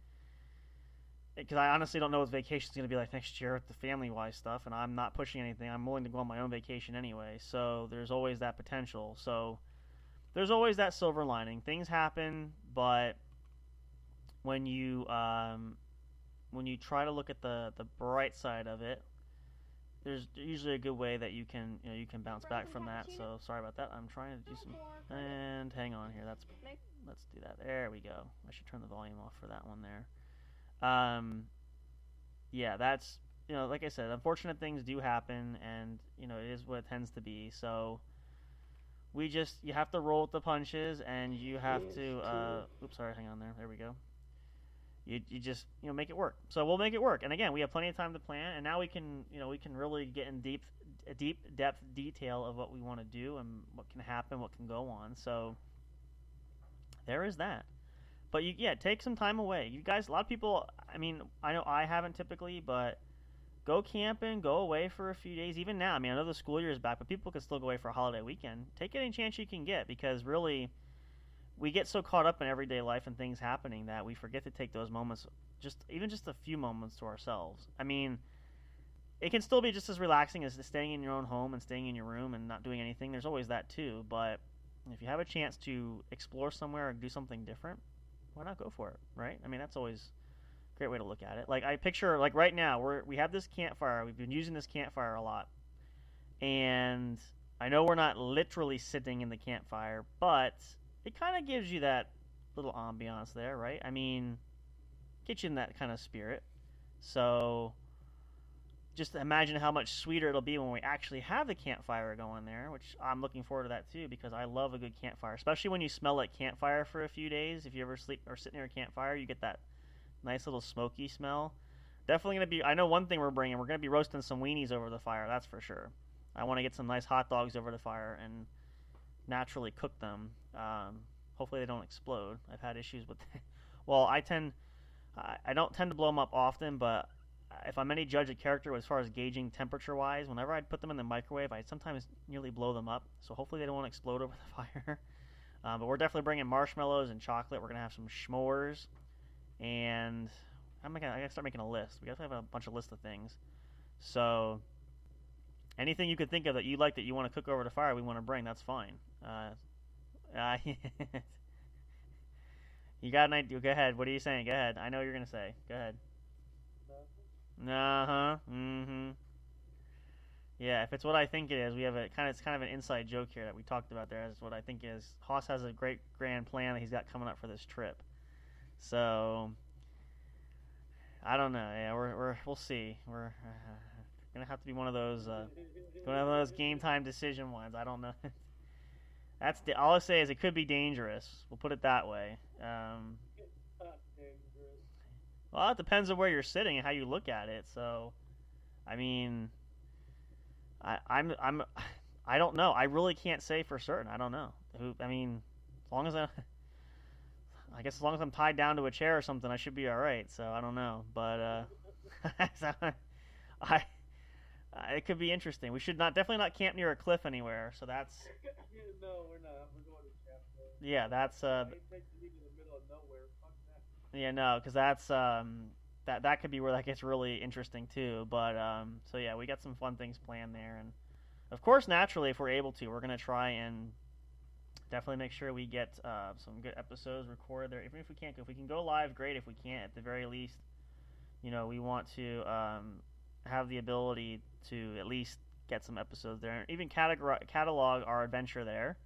because I honestly don't know what vacation's going to be like next year with the family-wise stuff, and I'm not pushing anything. I'm willing to go on my own vacation anyway, so there's always that potential. So there's always that silver lining. Things happen, but when you try to look at the bright side of it, there's usually a good way that you can bounce back from that. So sorry about that. I'm trying to do some, and hang on here. Let's do that. There we go. I should turn the volume off for that one there. Yeah, that's, like I said, unfortunate things do happen, and, it is what it tends to be. So you have to roll with the punches, and you have to, oops, sorry, hang on there. There we go. You just, make it work. So we'll make it work. And again, we have plenty of time to plan, and now we can really get in deep depth detail of what we want to do and what can happen, what can go on. So there is that. But take some time away. You guys, a lot of people, I mean, I know I haven't typically, but go camping, go away for a few days. Even now, I mean, I know the school year is back, but people can still go away for a holiday weekend. Take any chance you can get, because really, we get so caught up in everyday life and things happening that we forget to take those moments, even just a few moments to ourselves. I mean, it can still be just as relaxing as staying in your own home and staying in your room and not doing anything. There's always that too, but if you have a chance to explore somewhere or do something different, why not go for it, right? I mean, that's always a great way to look at it. Like, I picture, like, right now, we have this campfire. We've been using this campfire a lot. And I know we're not literally sitting in the campfire, but it kind of gives you that little ambiance there, right? I mean, gets you in that kind of spirit. So just imagine how much sweeter it'll be when we actually have the campfire going there, which I'm looking forward to that too, because I love a good campfire, especially when you smell like campfire for a few days. If you ever sleep or sit near a campfire, you get that nice little smoky smell. Definitely going to be, I know one thing we're going to be roasting some weenies over the fire, that's for sure. I want to get some nice hot dogs over the fire and naturally cook them. Hopefully they don't explode. I've had issues with that. Well, I don't tend to blow them up often, but if I'm any judge of character as far as gauging temperature-wise, whenever I'd put them in the microwave, I'd sometimes nearly blow them up. So hopefully they don't explode over the fire. But we're definitely bringing marshmallows and chocolate. We're going to have some s'mores. And I got to start making a list. We got to have a bunch of list of things. So anything you could think of that you like that you want to cook over the fire, we want to bring, that's fine. You got an idea? Go ahead. What are you saying? Go ahead. I know what you're going to say. Go ahead. Uh-huh. Mm-hmm. Yeah, if it's what I think it is, it's kind of an inside joke here that we talked about there. That's what I think it is. Haas has a great grand plan that he's got coming up for this trip. So I don't know. Yeah, we'll see. We're gonna have to be one of those game time decision ones. I don't know. All I say is it could be dangerous. We'll put it that way. Well, it depends on where you're sitting and how you look at it. So, I mean, I don't know. I really can't say for certain. I don't know. I mean, as long as as long as I'm tied down to a chair or something, I should be all right. So I don't know, but it could be interesting. We should definitely not camp near a cliff anywhere. So that's. No, we're not. We're going to camp. Yeah, that's. Yeah, no, because that's that could be where that gets really interesting too. But so yeah, we got some fun things planned there, and of course, naturally, if we're able to, we're gonna try and definitely make sure we get some good episodes recorded there. Even if we can't, if we can go live, great. If we can't, at the very least, we want to have the ability to at least get some episodes there, and even catalog our adventure there.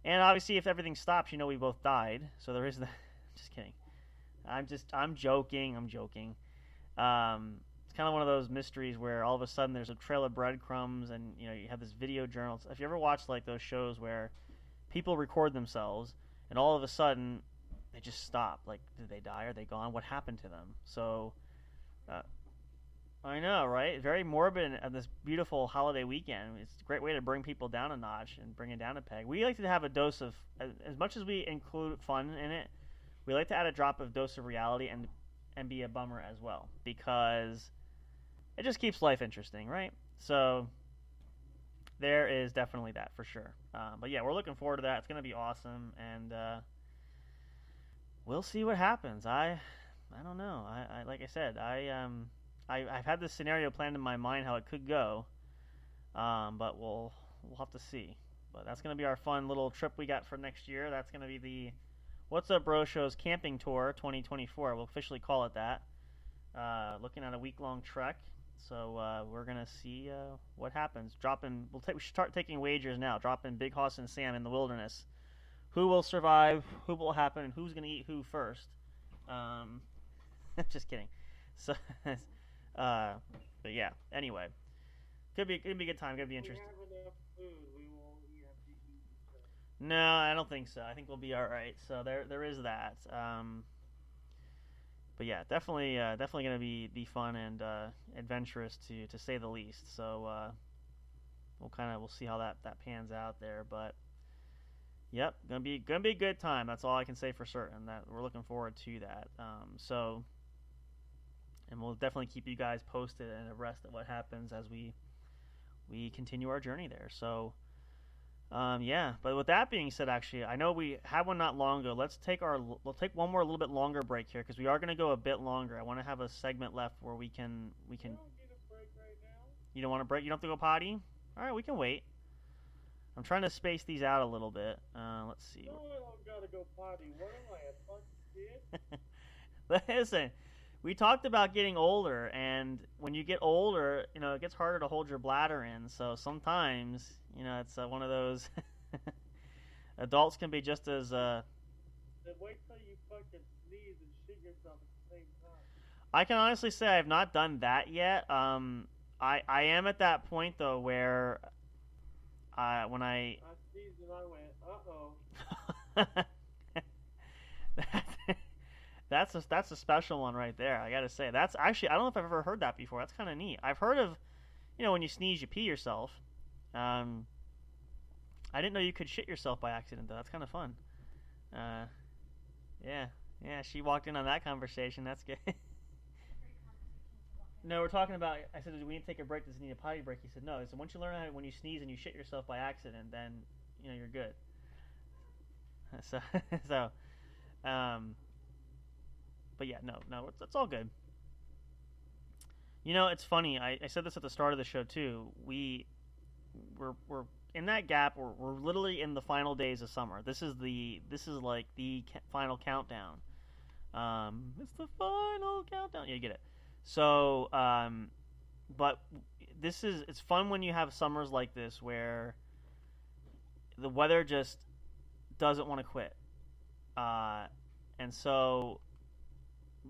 And obviously, if everything stops, we both died. So there is that. Just kidding. I'm joking. It's kind of one of those mysteries where all of a sudden there's a trail of breadcrumbs, and you have this video journal. If you ever watch like those shows where people record themselves, and all of a sudden they just stop. Like, did they die? Are they gone? What happened to them? So, I know, right? Very morbid on this beautiful holiday weekend. It's a great way to bring people down a notch and bring it down a peg. We like to have a dose of, as much as we include fun in it, we like to add a drop of dose of reality and be a bummer as well, because it just keeps life interesting, right? So there is definitely that for sure. But yeah, we're looking forward to that. It's going to be awesome, and we'll see what happens. I don't know. I like I said, I've had this scenario planned in my mind how it could go, but we'll have to see. But that's going to be our fun little trip we got for next year. That's going to be the What's Up Bro Show's Camping Tour 2024. We'll officially call it that. Looking at a week-long trek. So we're going to see what happens. We should start taking wagers now. Dropping Big Hoss and Sam in the wilderness. Who will survive? Who will happen? And who's going to eat who first? Just kidding. So, but yeah. Anyway, could be a good time. Could be interesting. If we have enough food, we won't have to eat each other. No, I don't think so. I think we'll be all right. So there is that. But yeah, definitely going to be fun and adventurous to say the least. So we'll see how that pans out there. But yep, gonna be a good time. That's all I can say for certain. That we're looking forward to that. And we'll definitely keep you guys posted and abreast of what happens as we continue our journey there. So. Yeah, but with that being said, actually, I know we had one not long ago. We'll take one more a little bit longer break here, because we are going to go a bit longer. I want to have a segment left where we can. You don't need a break right now. You don't want to break? You don't have to go potty? All right, we can wait. I'm trying to space these out a little bit. Let's see. No, I don't gotta go potty. What am I, a fucking kid? Listen, we talked about getting older, and when you get older, it gets harder to hold your bladder in. So sometimes, it's one of those. Adults can be just as. Then wait till you fucking sneeze and shit yourself at the same time. I can honestly say I have not done that yet. I am at that point though where, when I sneezed and I went, uh-oh. That's a special one right there. I gotta say, that's actually, I don't know if I've ever heard that before. That's kind of neat. I've heard of, when you sneeze, you pee yourself. I didn't know you could shit yourself by accident though. That's kind of fun. Yeah. She walked in on that conversation. That's good. No, we're talking about. I said, "Do we need to take a break? Does it need a potty break?" He said, "No." So once you learn how, when you sneeze and you shit yourself by accident, then you're good. So, but yeah, no, it's all good. It's funny. I said this at the start of the show too. We're in that gap. We're literally in the final days of summer. This is like the final countdown. It's the final countdown. Yeah, you get it. So, but it's fun when you have summers like this where the weather just doesn't want to quit. And so,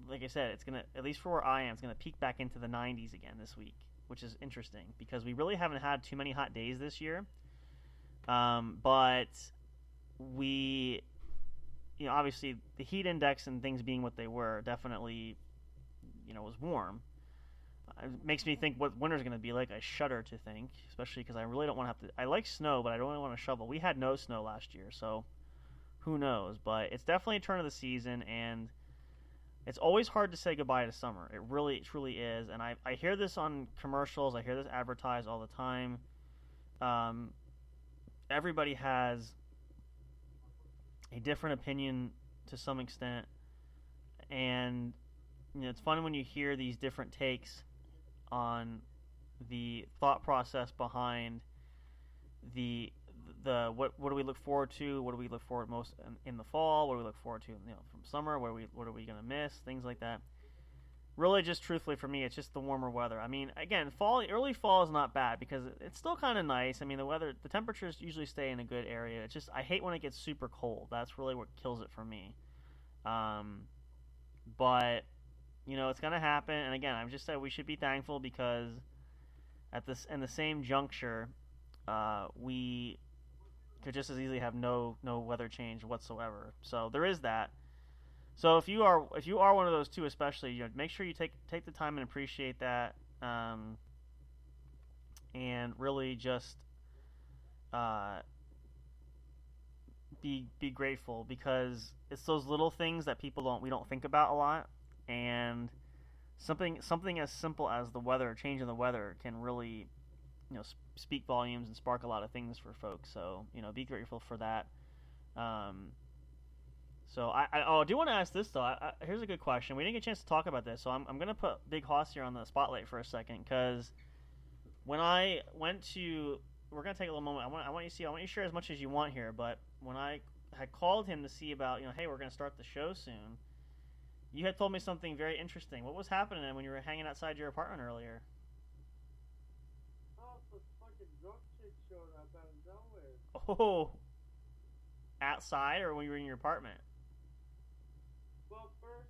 like I said, it's going to, at least for where I am, it's going to peak back into the 90s again this week, which is interesting because we really haven't had too many hot days this year. But we, obviously the heat index and things being what they were definitely, was warm. It makes me think what winter's going to be like. I shudder to think, especially because I really don't want to have to. I like snow, but I don't really want to shovel. We had no snow last year, so who knows? But it's definitely a turn of the season, and it's always hard to say goodbye to summer. It really, truly is. And I hear this on commercials. I hear this advertised all the time. Everybody has a different opinion to some extent, and it's fun when you hear these different takes on the thought process behind the what do we look forward to? What do we look forward most in the fall? What do we look forward to from summer? What are we going to miss? Things like that. Really, just truthfully for me, it's just the warmer weather. I mean, again, early fall is not bad because it's still kind of nice. I mean, the temperatures usually stay in a good area. It's just I hate when it gets super cold. That's really what kills it for me. But it's going to happen. And again, I've just said we should be thankful because in the same juncture, we could just as easily have no weather change whatsoever. So there is that. So if you are one of those two, especially, make sure you take the time and appreciate that, and really just be grateful, because it's those little things that we don't think about a lot, and something as simple as the weather, changing the weather, can really, speak volumes and spark a lot of things for folks. So, be grateful for that. So I do want to ask this though. Here's a good question. We didn't get a chance to talk about this, so I'm gonna put Big Hoss here on the spotlight for a second, because when I went to, we're gonna take a little moment. I want you to share as much as you want here. But when I had called him to see about, hey, we're gonna start the show soon, you had told me something very interesting. What was happening when you were hanging outside your apartment earlier? Oh, some fucking drunk chick showed up out of nowhere. Oh, outside or when you were in your apartment? Well, first,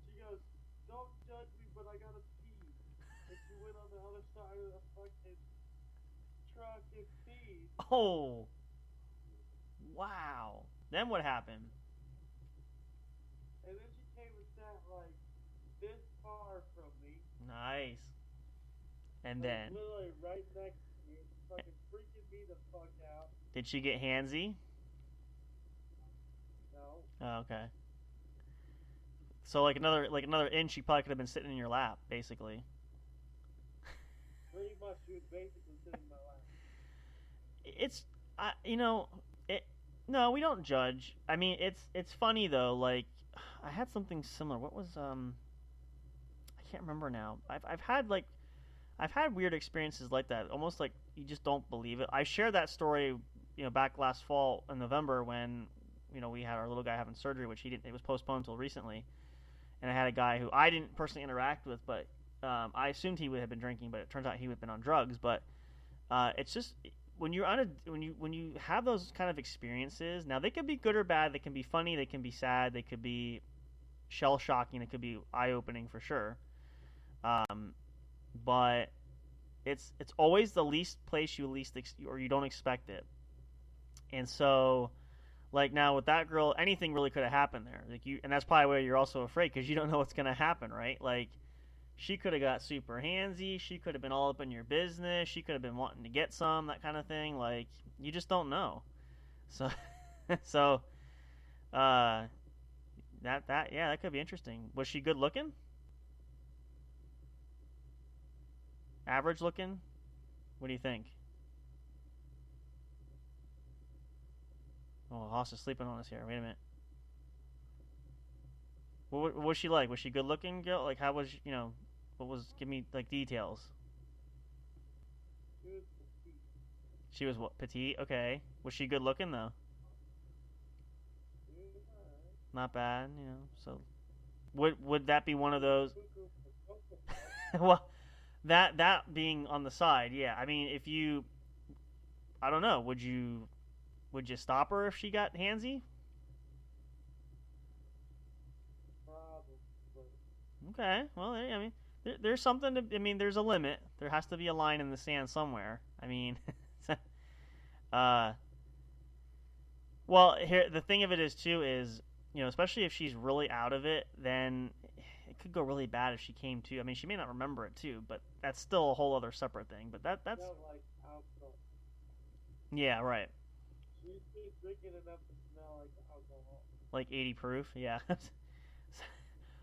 she goes, "Don't judge me, but I gotta pee." And she went on the other side of the fucking truck and peed. Oh, wow. Then what happened? And then she came and sat, like, this far from me. Nice. And like, then? Literally right next to me. Fucking freaking me the fuck out. Did she get handsy? No. Oh, okay. So like another inch, she probably could have been sitting in your lap, basically. Pretty much, she was basically sitting in my lap. No, we don't judge. I mean, it's funny though. Like, I had something similar. What was I can't remember now. I've had weird experiences like that. Almost like you just don't believe it. I shared that story, back last fall in November when, we had our little guy having surgery, which it was postponed until recently. And I had a guy who I didn't personally interact with, but I assumed he would have been drinking, but it turns out he would have been on drugs. But it's just when you're when you have those kind of experiences. Now they could be good or bad. They can be funny. They can be sad. They could be shell shocking. They could be eye opening for sure. But it's always the least place you or you don't expect it. And so, like now with that girl, anything really could have happened there. And that's probably why you're also afraid, because you don't know what's going to happen, right? Like, she could have got super handsy. She could have been all up in your business. She could have been wanting to get some, that kind of thing. Like, you just don't know. So, that could be interesting. Was she good looking? Average looking? What do you think? Oh, Hoss is sleeping on us here. Wait a minute. What was she like? Was she good looking, girl? Like, how was, give me, like, details. She was petite. She was what? Petite? Okay. Was she good looking, though? She was alright. Not bad, so. Would that be one of those? Well, that being on the side, yeah. I mean, if you, I don't know, would you stop her if she got handsy? Probably. Okay. Well, I mean, there's something to. I mean, there's a limit. There has to be a line in the sand somewhere. I mean, well, here the thing of it is too is, especially if she's really out of it, then it could go really bad if she came to. I mean, she may not remember it too, but that's still a whole other separate thing. But that's Smelled like alcohol. yeah, right. She's been drinking enough to smell like alcohol. Like 80 proof, yeah.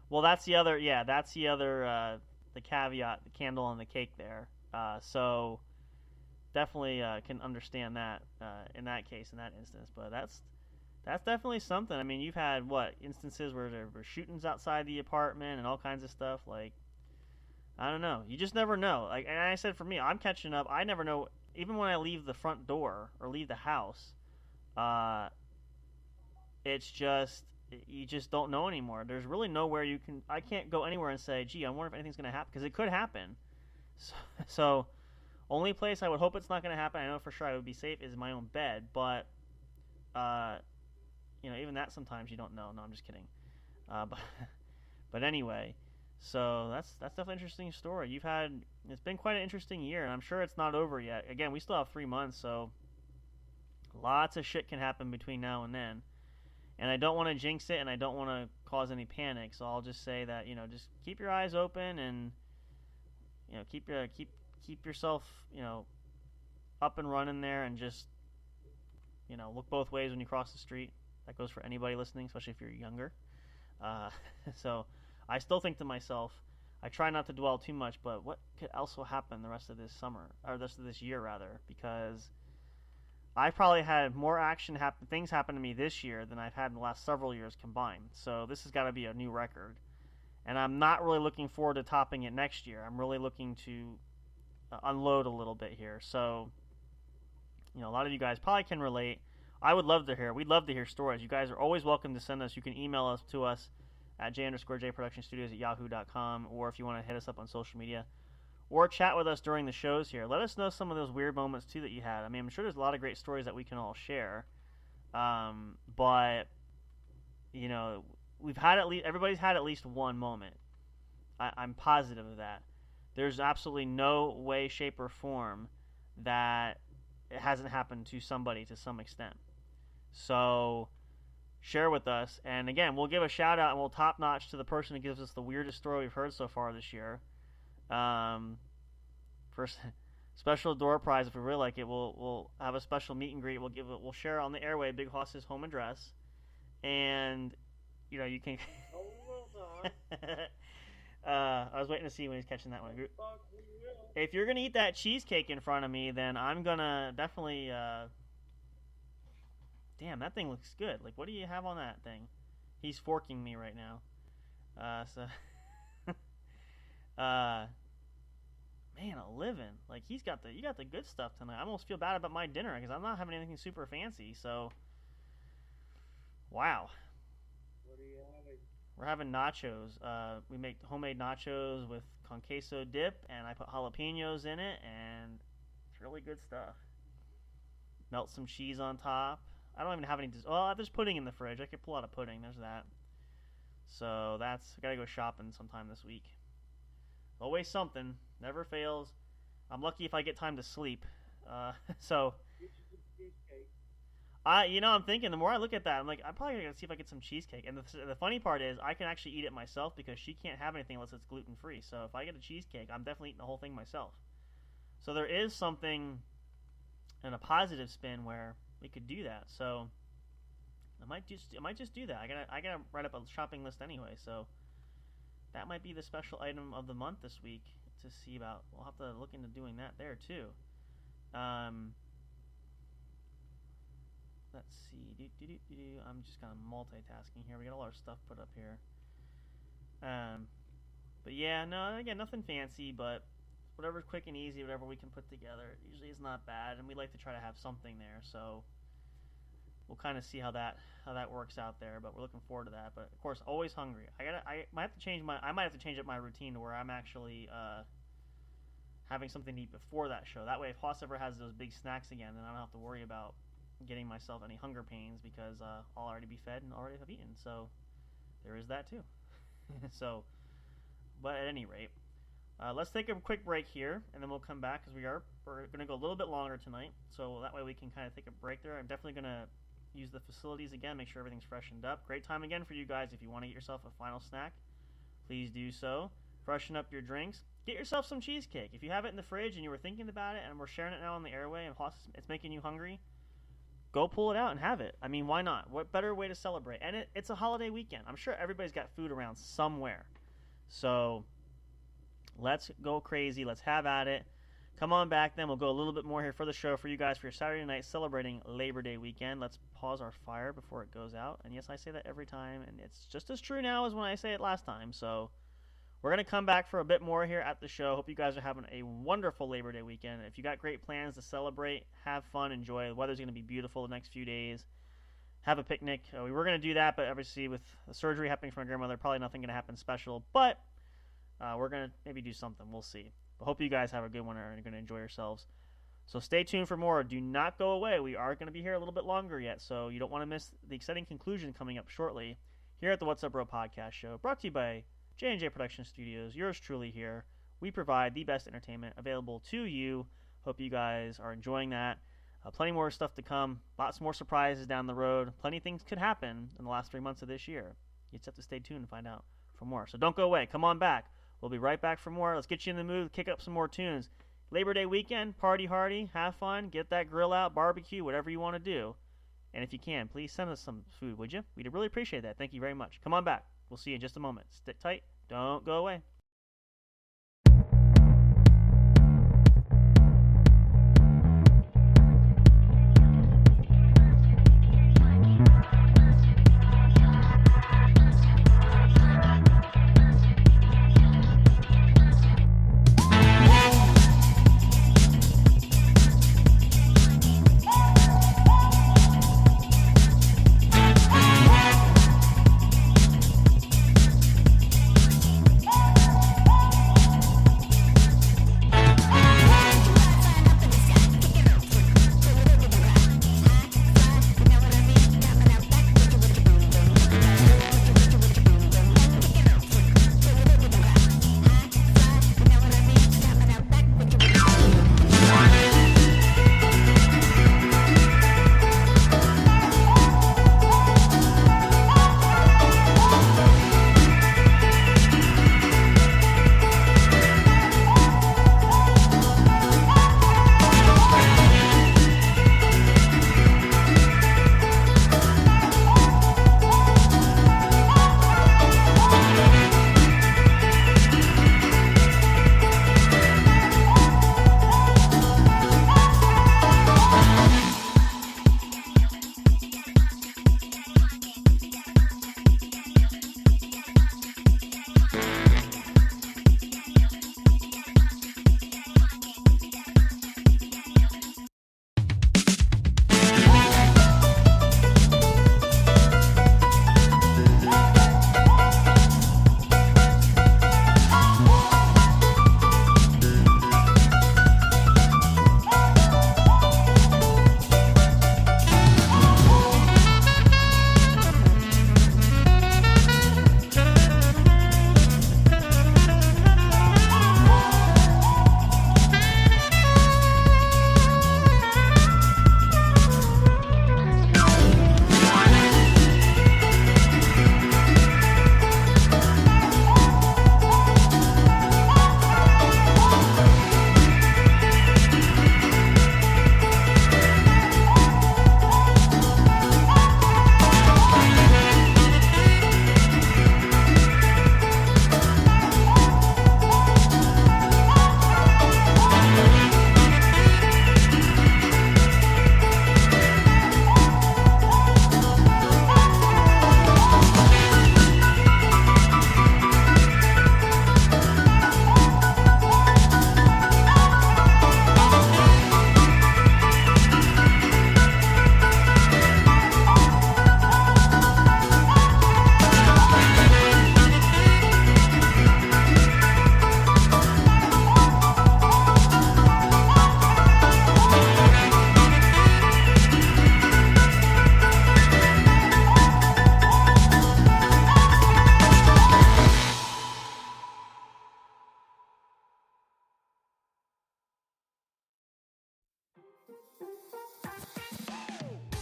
Well, that's the other the caveat, the candle on the cake there. So definitely can understand that in that case, in that instance. But that's definitely something. I mean, you've had instances where there were shootings outside the apartment and all kinds of stuff. Like, I don't know. You just never know. Like, and I said for me, I'm catching up. I never know. Even when I leave the front door or leave the house, it's just, you just don't know anymore. There's really nowhere I can't go anywhere and say, gee, I wonder if anything's going to happen, because it could happen. So only place I would hope it's not going to happen, I know for sure I would be safe, is in my own bed. But, even that sometimes you don't know. No, I'm just kidding. But anyway, so that's definitely an interesting story. It's been quite an interesting year, and I'm sure it's not over yet. Again, we still have 3 months, so lots of shit can happen between now and then. And I don't want to jinx it, and I don't want to cause any panic. So I'll just say that, just keep your eyes open, and keep yourself up and running there, and just look both ways when you cross the street. That goes for anybody listening, especially if you're younger. So I still think to myself, I try not to dwell too much, but what could also happen the rest of this summer, or the rest of this year rather, because I've probably had more things happen to me this year than I've had in the last several years combined. So this has got to be a new record. And I'm not really looking forward to topping it next year. I'm really looking to unload a little bit here. So, a lot of you guys probably can relate. We'd love to hear stories. You guys are always welcome to send us. You can email us to us at j_jproductionstudios@yahoo.com, or if you want to hit us up on social media, or chat with us during the shows here. Let us know some of those weird moments, too, that you had. I mean, I'm sure there's a lot of great stories that we can all share. But, everybody's had at least one moment. I'm positive of that. There's absolutely no way, shape, or form that it hasn't happened to somebody to some extent. So share with us. And again, we'll give a shout out and we'll top notch to the person who gives us the weirdest story we've heard so far this year. For special door prize, if we really like it, we'll have a special meet and greet. We'll share on the airway Big Hoss's home address, and you can. I was waiting to see when he's catching that one. If you're gonna eat that cheesecake in front of me, then I'm gonna definitely. Damn, that thing looks good. Like, what do you have on that thing? He's forking me right now. Man, a living. Like, you got the good stuff tonight. I almost feel bad about my dinner because I'm not having anything super fancy. So, wow. What are you having? We're having nachos. We make homemade nachos with con queso dip, and I put jalapenos in it, and it's really good stuff. Melt some cheese on top. I don't even have any. There's pudding in the fridge. I could pull out a pudding. There's that. So I gotta go shopping sometime this week. Always something. Never fails. I'm lucky if I get time to sleep. So. Get you some cheesecake. I'm thinking, the more I look at that, I'm like, I'm probably going to see if I get some cheesecake. And the funny part is, I can actually eat it myself because she can't have anything unless it's gluten-free. So if I get a cheesecake, I'm definitely eating the whole thing myself. So there is something in a positive spin where we could do that. So I might just do that. I gotta write up a shopping list anyway. So that might be the special item of the month this week to see about. We'll have to look into doing that there too. Let's see. I'm just kind of multitasking here. We got all our stuff put up here. But yeah, no, again, nothing fancy, but whatever's quick and easy, whatever we can put together, usually is not bad, and we like to try to have something there. So we'll kind of see how that works out there. But we're looking forward to that. But of course, always hungry. I might have to change up my routine to where I'm actually having something to eat before that show. That way, if Hoss ever has those big snacks again, then I don't have to worry about getting myself any hunger pains because I'll already be fed and already have eaten. So there is that too. So, but at any rate, let's take a quick break here, and then we'll come back because we're going to go a little bit longer tonight. So that way we can kind of take a break there. I'm definitely going to use the facilities again, make sure everything's freshened up. Great time again for you guys. If you want to get yourself a final snack, please do so. Freshen up your drinks. Get yourself some cheesecake. If you have it in the fridge and you were thinking about it and we're sharing it now on the airway and it's making you hungry, go pull it out and have it. I mean, why not? What better way to celebrate? And it's a holiday weekend. I'm sure everybody's got food around somewhere. So let's go crazy. Let's have at it. Come on back then. We'll go a little bit more here for the show for you guys for your Saturday night celebrating Labor Day weekend. Let's pause our fire before it goes out. And yes, I say that every time, and it's just as true now as when I say it last time. So we're going to come back for a bit more here at the show. Hope you guys are having a wonderful Labor Day weekend. If you got great plans to celebrate, have fun, enjoy. The weather's going to be beautiful the next few days. Have a picnic. We were going to do that, but obviously with the surgery happening for my grandmother, probably nothing going to happen special. But we're going to maybe do something. We'll see. But hope you guys have a good one and are going to enjoy yourselves. So stay tuned for more. Do not go away. We are going to be here a little bit longer yet, so you don't want to miss the exciting conclusion coming up shortly here at the What's Up Bro podcast show, brought to you by J&J Production Studios. Yours truly here. We provide the best entertainment available to you. Hope you guys are enjoying that. Plenty more stuff to come. Lots more surprises down the road. Plenty of things could happen in the last 3 months of this year. You just have to stay tuned and find out for more. So don't go away. Come on back. We'll be right back for more. Let's get you in the mood. Kick up some more tunes. Labor Day weekend. Party hardy. Have fun. Get that grill out. Barbecue. Whatever you want to do. And if you can, please send us some food, would you? We'd really appreciate that. Thank you very much. Come on back. We'll see you in just a moment. Stick tight. Don't go away.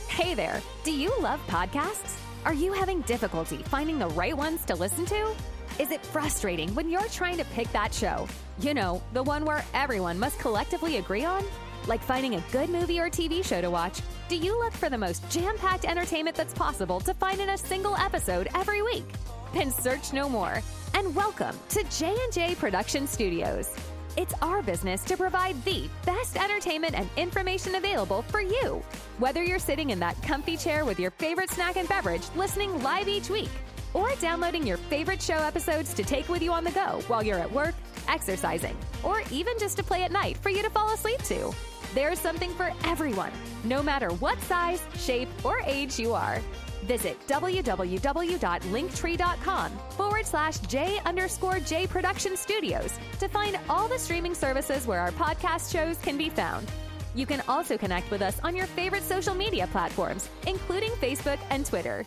Hey there, do you love podcasts? Are you having difficulty finding the right ones to listen to? Is it frustrating when you're trying to pick that show? You know, the one where everyone must collectively agree on? Like finding a good movie or TV show to watch, do you look for the most jam-packed entertainment that's possible to find in a single episode every week? Then search no more, and welcome to J&J Production Studios. It's our business to provide the best entertainment and information available for you. Whether you're sitting in that comfy chair with your favorite snack and beverage listening live each week, or downloading your favorite show episodes to take with you on the go while you're at work, exercising, or even just to play at night for you to fall asleep to. There's something for everyone, no matter what size, shape, or age you are. Visit www.linktree.com/J_J Production Studios to find all the streaming services where our podcast shows can be found. You can also connect with us on your favorite social media platforms, including Facebook and Twitter.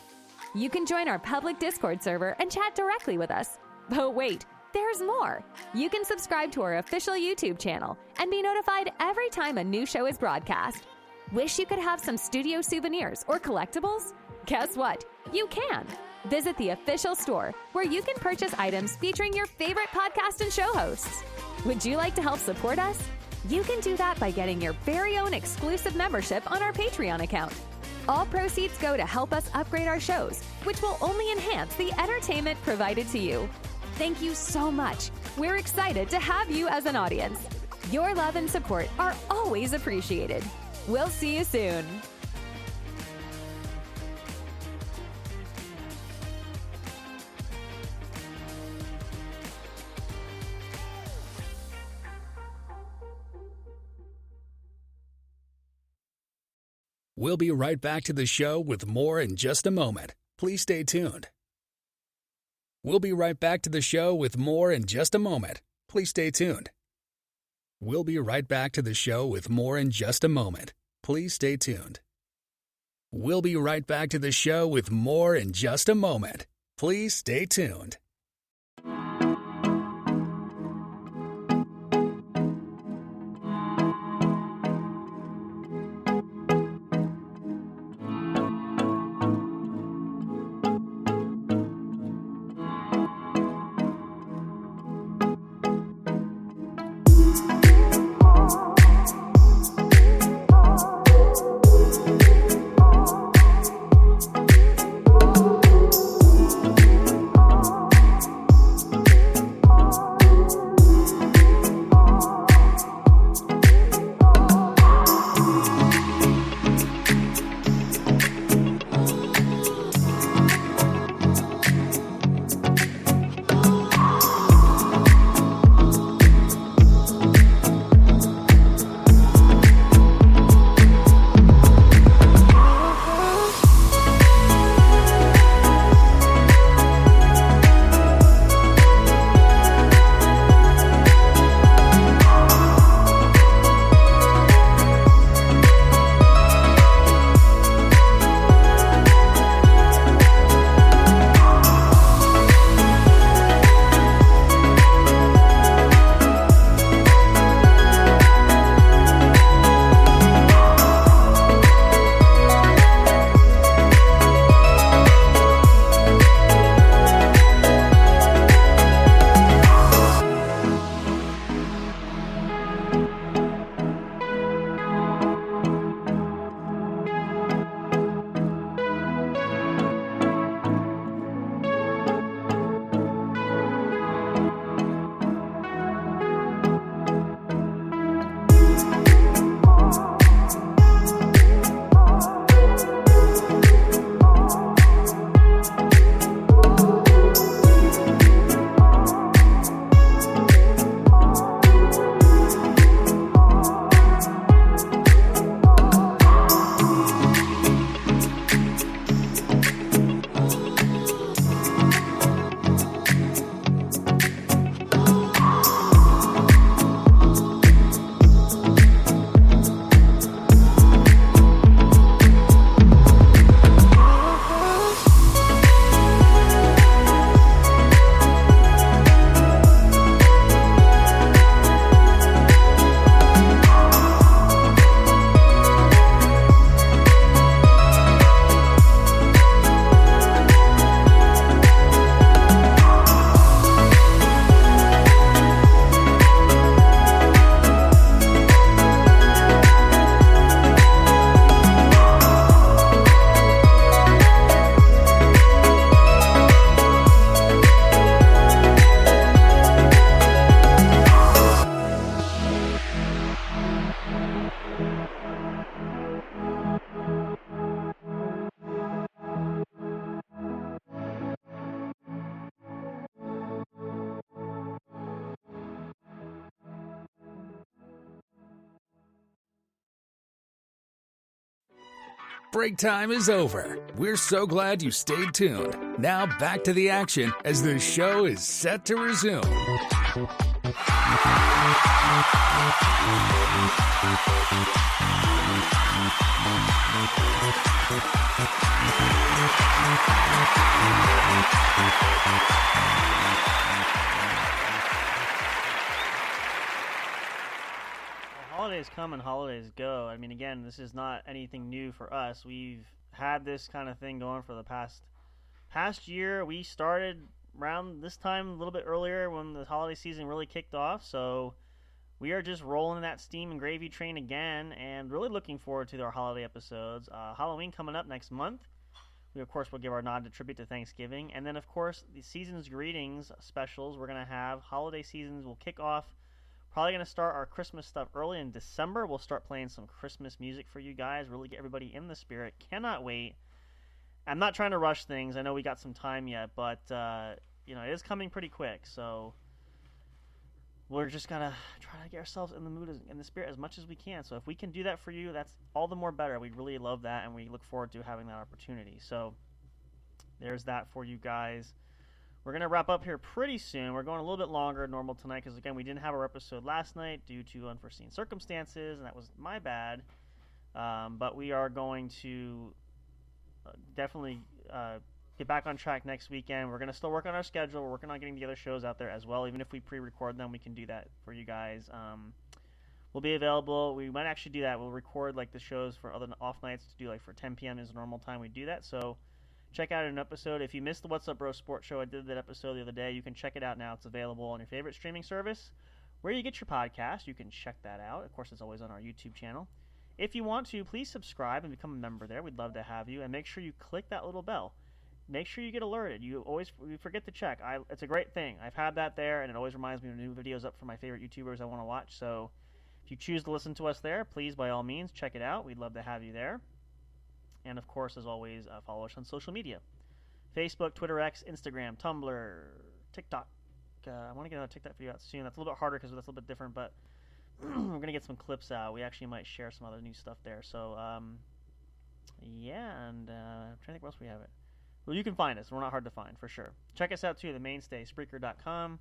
You can join our public Discord server and chat directly with us. But wait, there's more. You can subscribe to our official YouTube channel and be notified every time a new show is broadcast. Wish you could have some studio souvenirs or collectibles? Guess what? You can. Visit the official store where you can purchase items featuring your favorite podcast and show hosts. Would you like to help support us? You can do that by getting your very own exclusive membership on our Patreon account. All proceeds go to help us upgrade our shows, which will only enhance the entertainment provided to you. Thank you so much. We're excited to have you as an audience. Your love and support are always appreciated. We'll see you soon. We'll be right back to the show with more in just a moment. Please stay tuned. We'll be right back to the show with more in just a moment. Please stay tuned. We'll be right back to the show with more in just a moment. Please stay tuned. We'll be right back to the show with more in just a moment. Please stay tuned. Break time is over. We're so glad you stayed tuned. Now back to the action as the show is set to resume. Holidays come and holidays go. I mean, again, this is not anything new for us. We've had this kind of thing going for the past year. We started around this time a little bit earlier when the holiday season really kicked off. So we are just rolling that steam and gravy train again, and really looking forward to our holiday episodes. Halloween coming up next month. We, of course, will give our nod to tribute to Thanksgiving. And then, of course, the Season's Greetings specials we're going to have. Holiday seasons will kick off. Probably going to start our Christmas stuff early in December. We'll start playing some Christmas music for you guys, really get everybody in the spirit. Cannot wait. I'm not trying to rush things. I know we got some time yet, but, it is coming pretty quick. So we're just going to try to get ourselves in the mood, in the spirit as much as we can. So if we can do that for you, that's all the more better. We really love that, and we look forward to having that opportunity. So there's that for you guys. We're going to wrap up here pretty soon. We're going a little bit longer than normal tonight because, again, we didn't have our episode last night due to unforeseen circumstances, and that was my bad. But we are going to definitely get back on track next weekend. We're going to still work on our schedule. We're working on getting the other shows out there as well. Even if we pre-record them, we can do that for you guys. We'll be available. We might actually do that. We'll record like the shows for other off nights to do like for 10 p.m. is the normal time we do that. So check out an episode. If you missed the What's Up Bro Sports Show, I did that episode the other day. You can check it out now. It's available on your favorite streaming service where you get your podcast. You can check that out. Of course, it's always on our YouTube channel. If you want to, please subscribe and become a member there. We'd love to have you. And make sure you click that little bell. Make sure you get alerted. You forget to check. It's a great thing. I've had that there, and it always reminds me of new videos up for my favorite YouTubers I want to watch. So if you choose to listen to us there, please, by all means, check it out. We'd love to have you there. And, of course, as always, follow us on social media. Facebook, Twitter, X, Instagram, Tumblr, TikTok. I want to get another TikTok video out soon. That's a little bit harder because that's a little bit different, but we're going to get some clips out. We actually might share some other new stuff there. So, yeah, and I'm trying to think what else we have it. Well, you can find us. We're not hard to find, for sure. Check us out, too, the mainstay, Spreaker.com.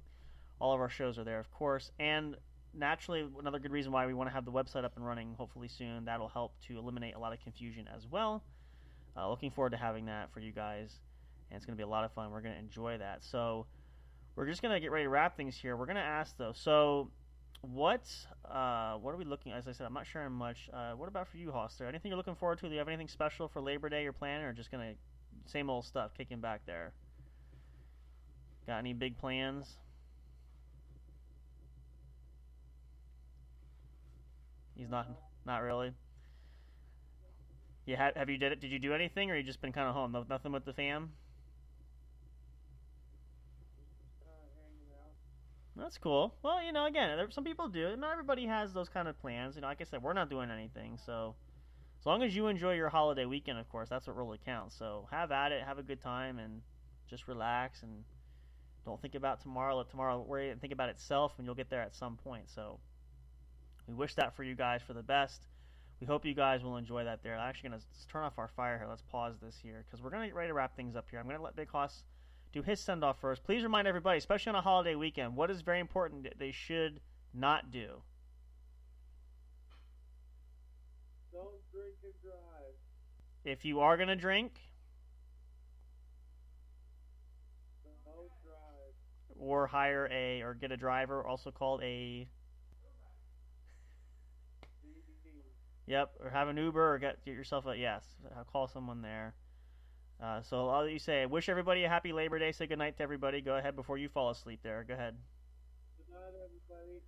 All of our shows are there, of course. And naturally, another good reason why we want to have the website up and running hopefully soon. That'll help to eliminate a lot of confusion as well. Looking forward to having that for you guys. And it's going to be a lot of fun. We're going to enjoy that. So we're just going to get ready to wrap things here. We're going to ask, though, so what are we looking at? As I said, I'm not sharing much. What about for you, Hoster? Anything you're looking forward to? Do you have anything special for Labor Day you're planning, or just going to same old stuff, kicking back there? Got any big plans? He's not really. Yeah, have you did you do anything, or you just been kind of home? Nothing with the fam? That's cool. Well, again, some people do. Not everybody has those kind of plans. Like I said, we're not doing anything, so as long as you enjoy your holiday weekend, of course, that's what really counts. So have at it, have a good time, and just relax, and don't think about tomorrow. Let tomorrow worry and think about itself, and you'll get there at some point. So we wish that for you guys for the best. We hope you guys will enjoy that there. I'm actually going to turn off our fire here. Let's pause this here because we're going to get ready to wrap things up here. I'm going to let Big Hoss do his send-off first. Please remind everybody, especially on a holiday weekend, what is very important that they should not do. Don't drink and drive. If you are going to drink, Don't drive. or hire or get a driver, also called a... Yep, or have an Uber, or get yourself call someone there. So I'll let you say, wish everybody a happy Labor Day. Say goodnight to everybody. Go ahead before you fall asleep there. Go ahead. Good night, everybody.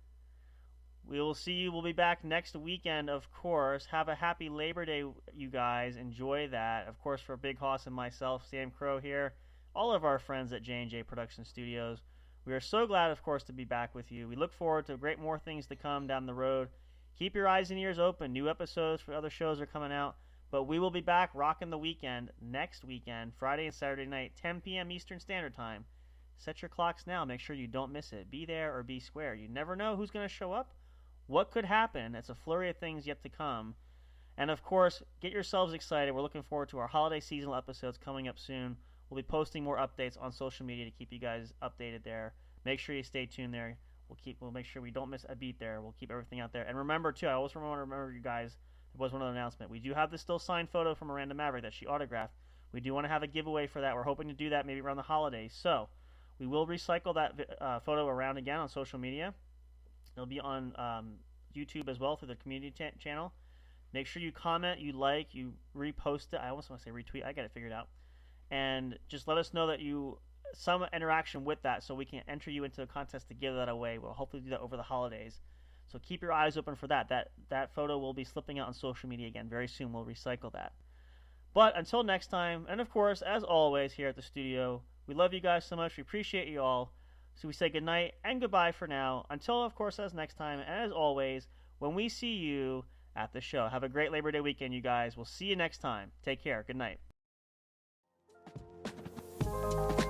We will see you. We'll be back next weekend, of course. Have a happy Labor Day, you guys. Enjoy that. Of course, for Big Hoss and myself, Sam Crow here, all of our friends at J&J Production Studios, we are so glad, of course, to be back with you. We look forward to great more things to come down the road. Keep your eyes and ears open. New episodes for other shows are coming out. But we will be back rocking the weekend next weekend, Friday and Saturday night, 10 p.m. Eastern Standard Time. Set your clocks now. Make sure you don't miss it. Be there or be square. You never know who's going to show up, what could happen. It's a flurry of things yet to come. And, of course, get yourselves excited. We're looking forward to our holiday seasonal episodes coming up soon. We'll be posting more updates on social media to keep you guys updated there. Make sure you stay tuned there. We'll make sure we don't miss a beat there. We'll keep everything out there. And remember, too, I always want to remember you guys, there was one other announcement. We do have the still signed photo from Miranda Maverick that she autographed. We do want to have a giveaway for that. We're hoping to do that maybe around the holidays. So we will recycle that photo around again on social media. It'll be on YouTube as well through the community channel. Make sure you comment, you like, you repost it. I almost want to say retweet. I got it figured out. And just let us know that some interaction with that so we can enter you into a contest to give that away. We'll hopefully do that over the holidays. So keep your eyes open for that. That photo will be slipping out on social media again very soon. We'll recycle that. But until next time, and of course, as always here at the studio, we love you guys so much. We appreciate you all. So we say goodnight and goodbye for now. Until, of course, as next time, and as always, when we see you at the show. Have a great Labor Day weekend, you guys. We'll see you next time. Take care. Good night.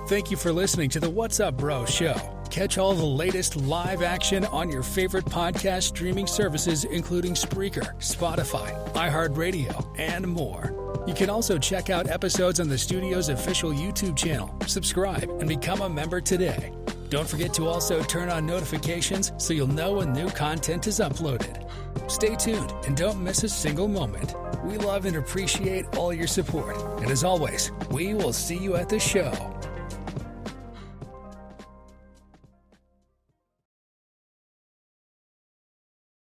Thank you for listening to the What's Up Bro show. Catch all the latest live action on your favorite podcast streaming services, including Spreaker, Spotify, iHeartRadio, and more. You can also check out episodes on the studio's official YouTube channel. Subscribe and become a member today. Don't forget to also turn on notifications so you'll know when new content is uploaded. Stay tuned and don't miss a single moment. We love and appreciate all your support. And as always, we will see you at the show.